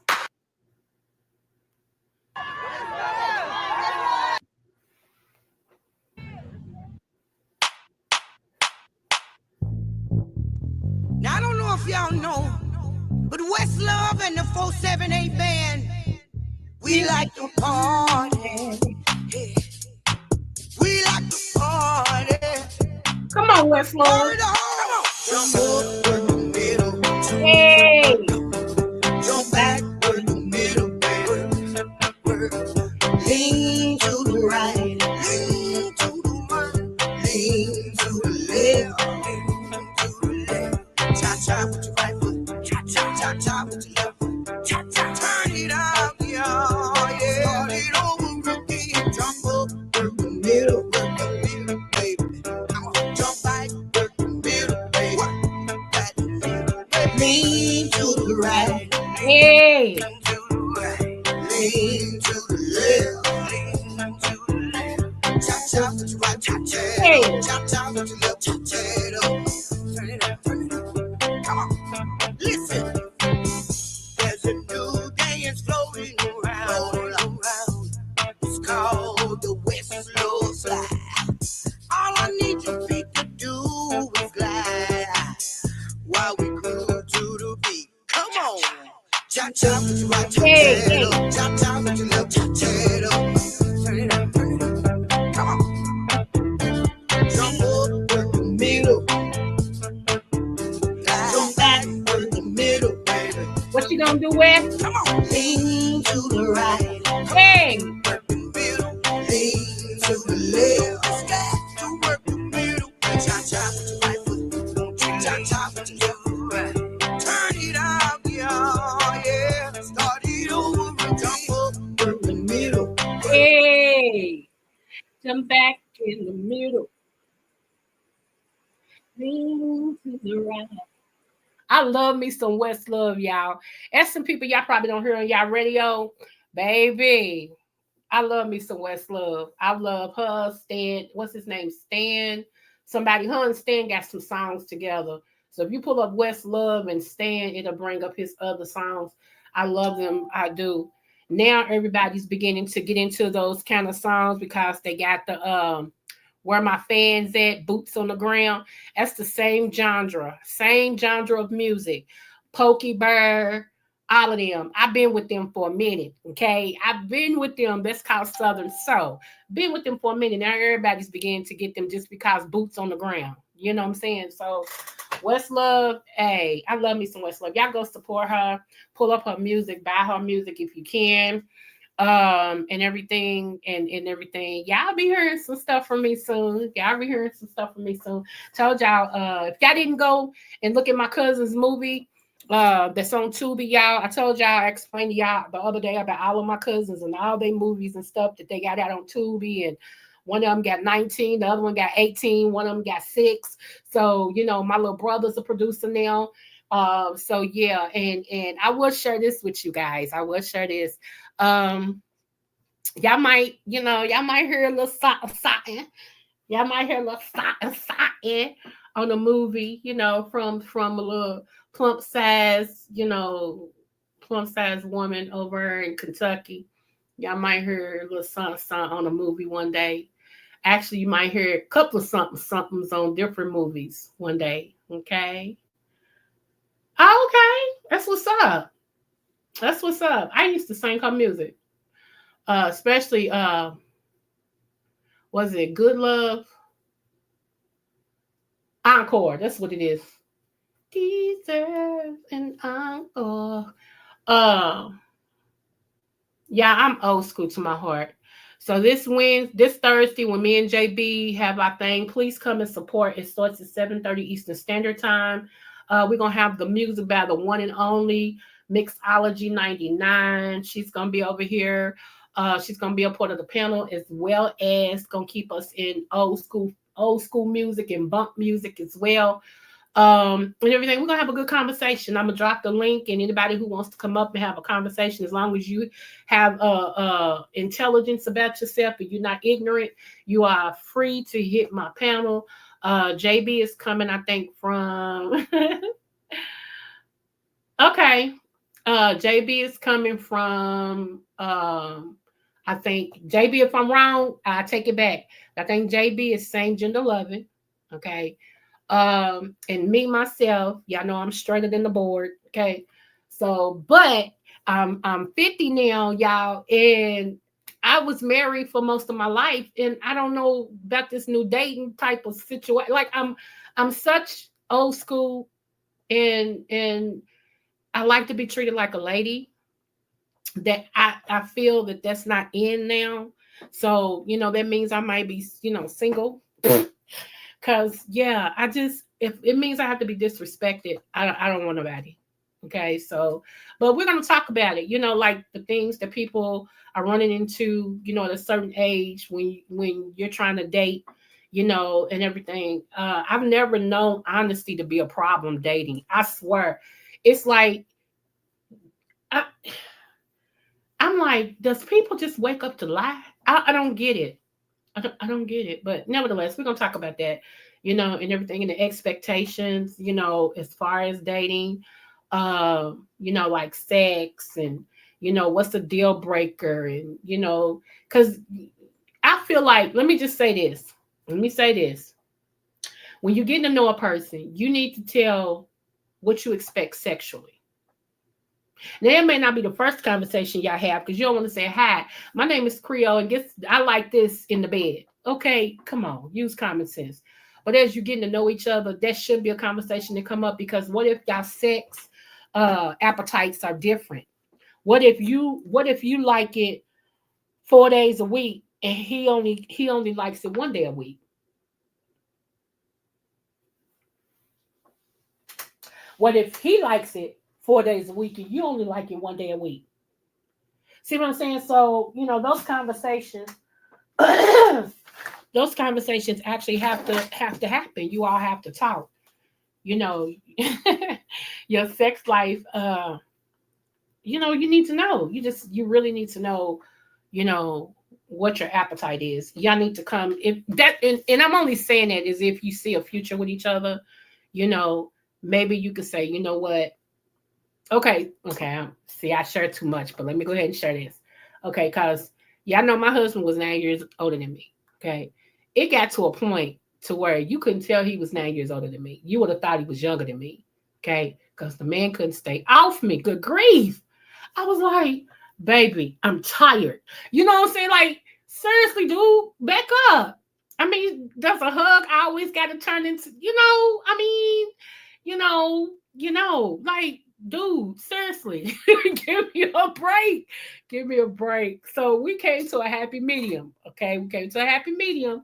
Now, I don't know if y'all know, but Westlove and the 478 band, we like to party. Yeah. We like to party. Come on, Westlove. Come on. Jump up, work the middle. Hey. Jump back, work the middle, baby. Lean to the right, lean to the right, lean to the left, lean to the left. Cha-cha with your right foot, cha-cha with your left foot, cha-cha. Turn it out, y'all, yeah. Start it over again. Jump up, work the middle, baby. Come on, jump back, work the middle, baby. Back the middle, baby. Lean to the right, Hey. lean to the right, lean to the left, lean to the left. Cha-cha with your right, cha-cha, cha-cha with your left, cha-cha. Turn it up, turn it up. Come on, listen. There's a new dance floating around. It's called the Westlove Slide. All I need your feet to do is glide while we groove to the beat. Come on, cha-cha with your right, cha-cha, cha-cha with your left, cha-cha. Turn it up, turn it up. Come on, jump up, work the middle. Jump back, work the middle, baby. What you gonna do, Wes? Come on, lean to the right. Hey. Work the middle, lean to the left. Start to work the middle. Cha-cha with your right foot. Cha-cha with your left foot. Turn it out, y'all, yeah. Start it over. Jump up, work the middle. Hey. Jump back in the middle. Lean to the right. I love me some Westlove, y'all. And some people y'all probably don't hear on y'all radio. Baby, I love me some Westlove. I love her, Stan. What's his name? Stan. Somebody, her and Stan got some songs together. So if you pull up Westlove and Stan, it'll bring up his other songs. I love them. I do. Now everybody's beginning to get into those kind of songs because they got the where my fans at, boots on the ground. That's the same genre of music. Pokey Bear, all of them. I've been with them for a minute. Okay. I've been with them. That's called Southern Soul. Been with them for a minute. Now everybody's beginning to get them just because boots on the ground. You know what I'm saying? So Westlove, hey, I love me some Westlove. Y'all go support her, pull up her music, buy her music if you can. And everything. Y'all be hearing some stuff from me soon. Y'all be hearing some stuff from me soon. Told y'all, if y'all didn't go and look at my cousin's movie, that's on Tubi, y'all. I told y'all, I explained to y'all the other day about all of my cousins and all their movies and stuff that they got out on Tubi, and one of them got 19, the other one got 18, one of them got 6. So, you know, my little brother's a producer now. So yeah, and I will share this with you guys. I will share this. Y'all might, y'all might hear a little something. Y'all might hear a little something on the movie, from a little plump size, plump size woman over in Kentucky. Y'all might hear a little something on a movie one day. Actually, you might hear a couple of somethings on different movies one day. Okay. Oh, okay. That's what's up. That's what's up. I used to sing her music. Especially was it Good Love? Encore. That's what it is. Deserve an encore. Yeah, I'm old school to my heart. So this Thursday, when me and JB have our thing, please come and support. It starts at 7:30 Eastern Standard Time. We're gonna have the music by the one and only Mixology 99. She's gonna be over here. She's gonna be a part of the panel, as well as gonna keep us in old school music and bump music as well. And everything. We're gonna have a good conversation. I'm gonna drop the link, and anybody who wants to come up and have a conversation, as long as you have intelligence about yourself and you're not ignorant, you are free to hit my panel. JB is coming, I think, from okay. JB is coming from I think JB, if I'm wrong, I take it back. I think JB is same gender loving. Okay. And me myself, y'all know I'm straighter than the board. Okay. So, but I'm 50 now, y'all, and I was married for most of my life, and I don't know about this new dating type of situation. Like I'm such old school, and I like to be treated like a lady, that I feel that that's not in now. So, that means I might be, single. Cause yeah, if it means I have to be disrespected, I don't want nobody. Okay, so but we're gonna talk about it. Like the things that people are running into. At a certain age when you're trying to date, and everything. I've never known honesty to be a problem dating. I swear, it's like I'm like, does people just wake up to lie? I don't get it. I don't get it. But nevertheless, we're gonna talk about that, and everything, and the expectations, as far as dating, like sex, and what's the deal breaker, and because I feel like, let me just say this. Let me say this. When you're getting to know a person, you need to tell what you expect sexually. Now, it may not be the first conversation y'all have, because you don't want to say, hi, my name is Creole, and I like this in the bed. Okay, come on, use common sense. But as you're getting to know each other, that should be a conversation to come up, because what if y'all sex appetites are different? What if you like it 4 days a week, and he only likes it 1 day a week? What if he likes it 4 days a week and you only like it 1 day a week? See what I'm saying? So, those conversations, those conversations actually have to happen. You all have to talk. Your sex life, you need to know. You really need to know, what your appetite is. Y'all need to come, if that, and I'm only saying that as if you see a future with each other, maybe you could say, you know what? Okay. See, I share too much, but let me go ahead and share this. Okay, because y'all know my husband was 9 years older than me. Okay. It got to a point to where you couldn't tell he was 9 years older than me. You would have thought he was younger than me. Okay. Because the man couldn't stay off me. Good grief. I was like, baby, I'm tired. You know what I'm saying? Like, seriously, dude, back up. I mean, does a hug always got to turn into, I mean, like, dude, seriously, give me a break. Give me a break. So we came to a happy medium. Okay. We came to a happy medium,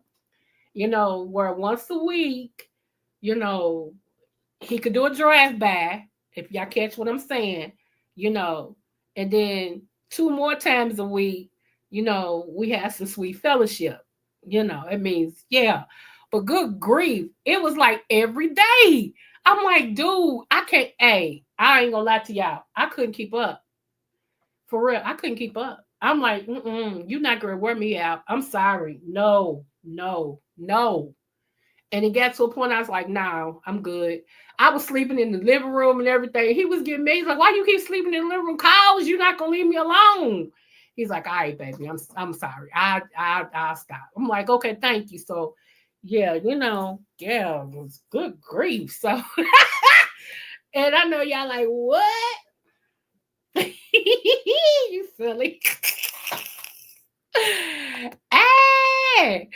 where once a week, you know, he could do a drive by, if y'all catch what I'm saying, you know, and then two more times a week, we had some sweet fellowship. It means, yeah. But good grief, it was like every day. I'm like, dude, I can't, hey, I ain't gonna lie to y'all. I couldn't keep up. For real, I couldn't keep up. I'm like, you're not gonna wear me out. I'm sorry. No, no, no. And it got to a point I was like, no, I'm good. I was sleeping in the living room and everything. He was getting me. He's like, why you keep sleeping in the living room? Cause you're not gonna leave me alone. He's like, all right, baby, I'm sorry. I'll stop. I'm like, okay, thank you. So yeah, yeah, it was good grief. So and I know y'all like, what? You silly. Hey.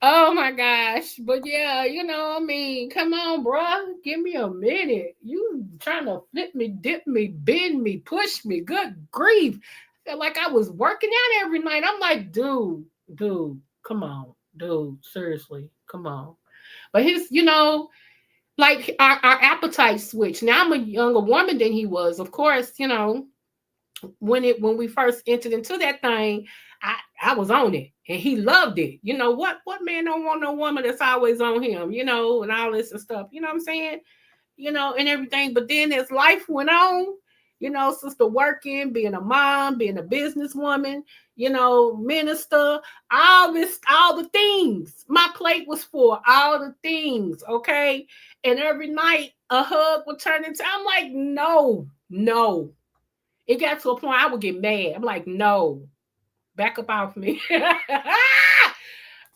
Oh my gosh. But yeah, I mean, come on, bruh. Give me a minute. You trying to flip me, dip me, bend me, push me. Good grief. I felt like I was working out every night. I'm like, dude, come on. Dude, seriously, come on. But like our appetite switched. Now I'm a younger woman than he was. Of course, when we first entered into that thing, I was on it and he loved it. What man don't want no woman that's always on him, and all this and stuff. You know what I'm saying? And everything. But then as life went on, sister working, being a mom, being a businesswoman, minister, all the things. My plate was full, all the things, okay? And every night a hug would turn into, I'm like, no, no. It got to a point I would get mad. I'm like, no, back up off me.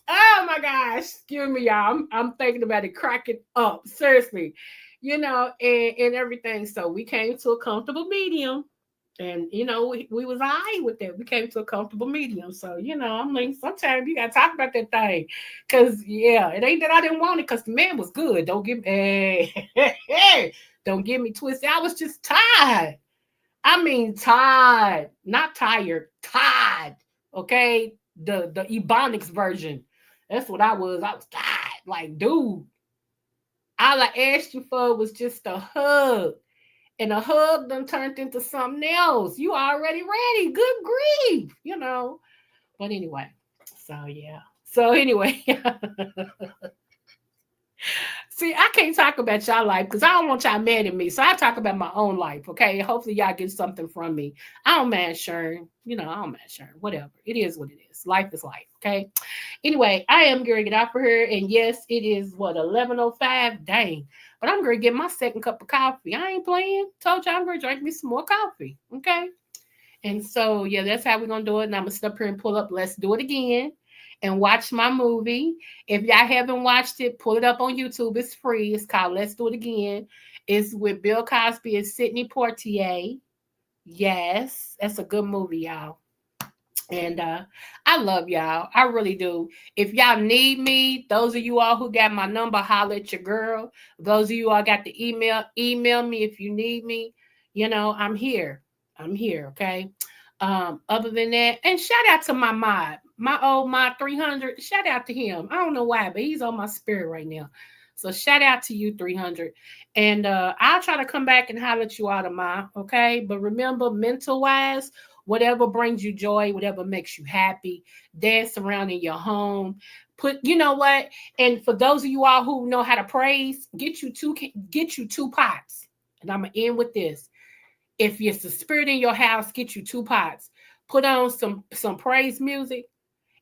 Oh my gosh, excuse me, y'all. I'm thinking about it, cracking up. Seriously, and everything. So we came to a comfortable medium. And we was all right with that. We came to a comfortable medium. So, I'm like, sometimes you gotta talk about that thing. Cause yeah, it ain't that I didn't want it because the man was good. Don't get me don't get me twisted. I was just tired. I mean, tired, not tired, tired. Okay, the Ebonics version. That's what I was. I was tired. Like, dude, all I asked you for was just a hug, and a hug done turned into something else. You already ready? Good grief. But anyway, so yeah. So anyway, see, I can't talk about y'all life because I don't want y'all mad at me. So I talk about my own life, okay? Hopefully y'all get something from me. I don't mind sharing. I don't mind sharing. Whatever. It is what it is. Life is life, okay? Anyway, I am going to get out for here. And yes, it is, 11:05? Dang. But I'm going to get my second cup of coffee. I ain't playing. Told you I'm going to drink me some more coffee, okay? And so, yeah, that's how we're going to do it. And I'm going to sit up here and pull up Let's Do It Again and watch my movie. If y'all haven't watched it, pull it up on YouTube. It's free. It's called Let's Do It Again. It's with Bill Cosby and Sidney Poitier. Yes, that's a good movie, y'all. And I love y'all. I really do. If y'all need me, those of you all who got my number, holler at your girl. Those of you all got the email me if you need me. I'm here. I'm here, okay? Other than that, and shout out to my old mod 300. Shout out to him. I don't know why, but he's on my spirit right now. So shout out to you, 300. And I'll try to come back and holler at you out of my, okay? But remember, mental wise, whatever brings you joy, whatever makes you happy, dance around in your home. You know what? And for those of you all who know how to praise, get you two pots. And I'm gonna end with this. If it's the spirit in your house, get you two pots. Put on some praise music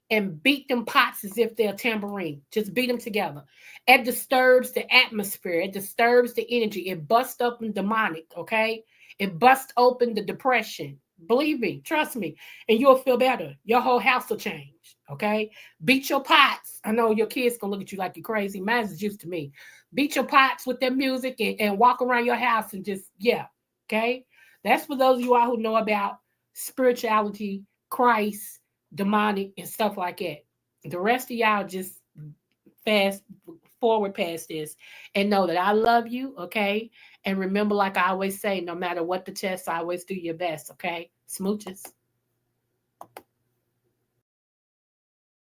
and beat them pots as if they're a tambourine. Just beat them together. It disturbs the atmosphere. It disturbs the energy. It busts open demonic, okay? It busts open the depression. Believe me, trust me, and you'll feel better. Your whole house will change, okay? Beat your pots. I know your kids gonna look at you like you're crazy. Mine's used to me. Beat your pots with their music and walk around your house and just, yeah, okay? That's for those of you all who know about spirituality, Christ, demonic, and stuff like that. The rest of y'all just fast forward past this and know that I love you, okay? And remember, like I always say, no matter what the test, always do your best, okay? Smooches.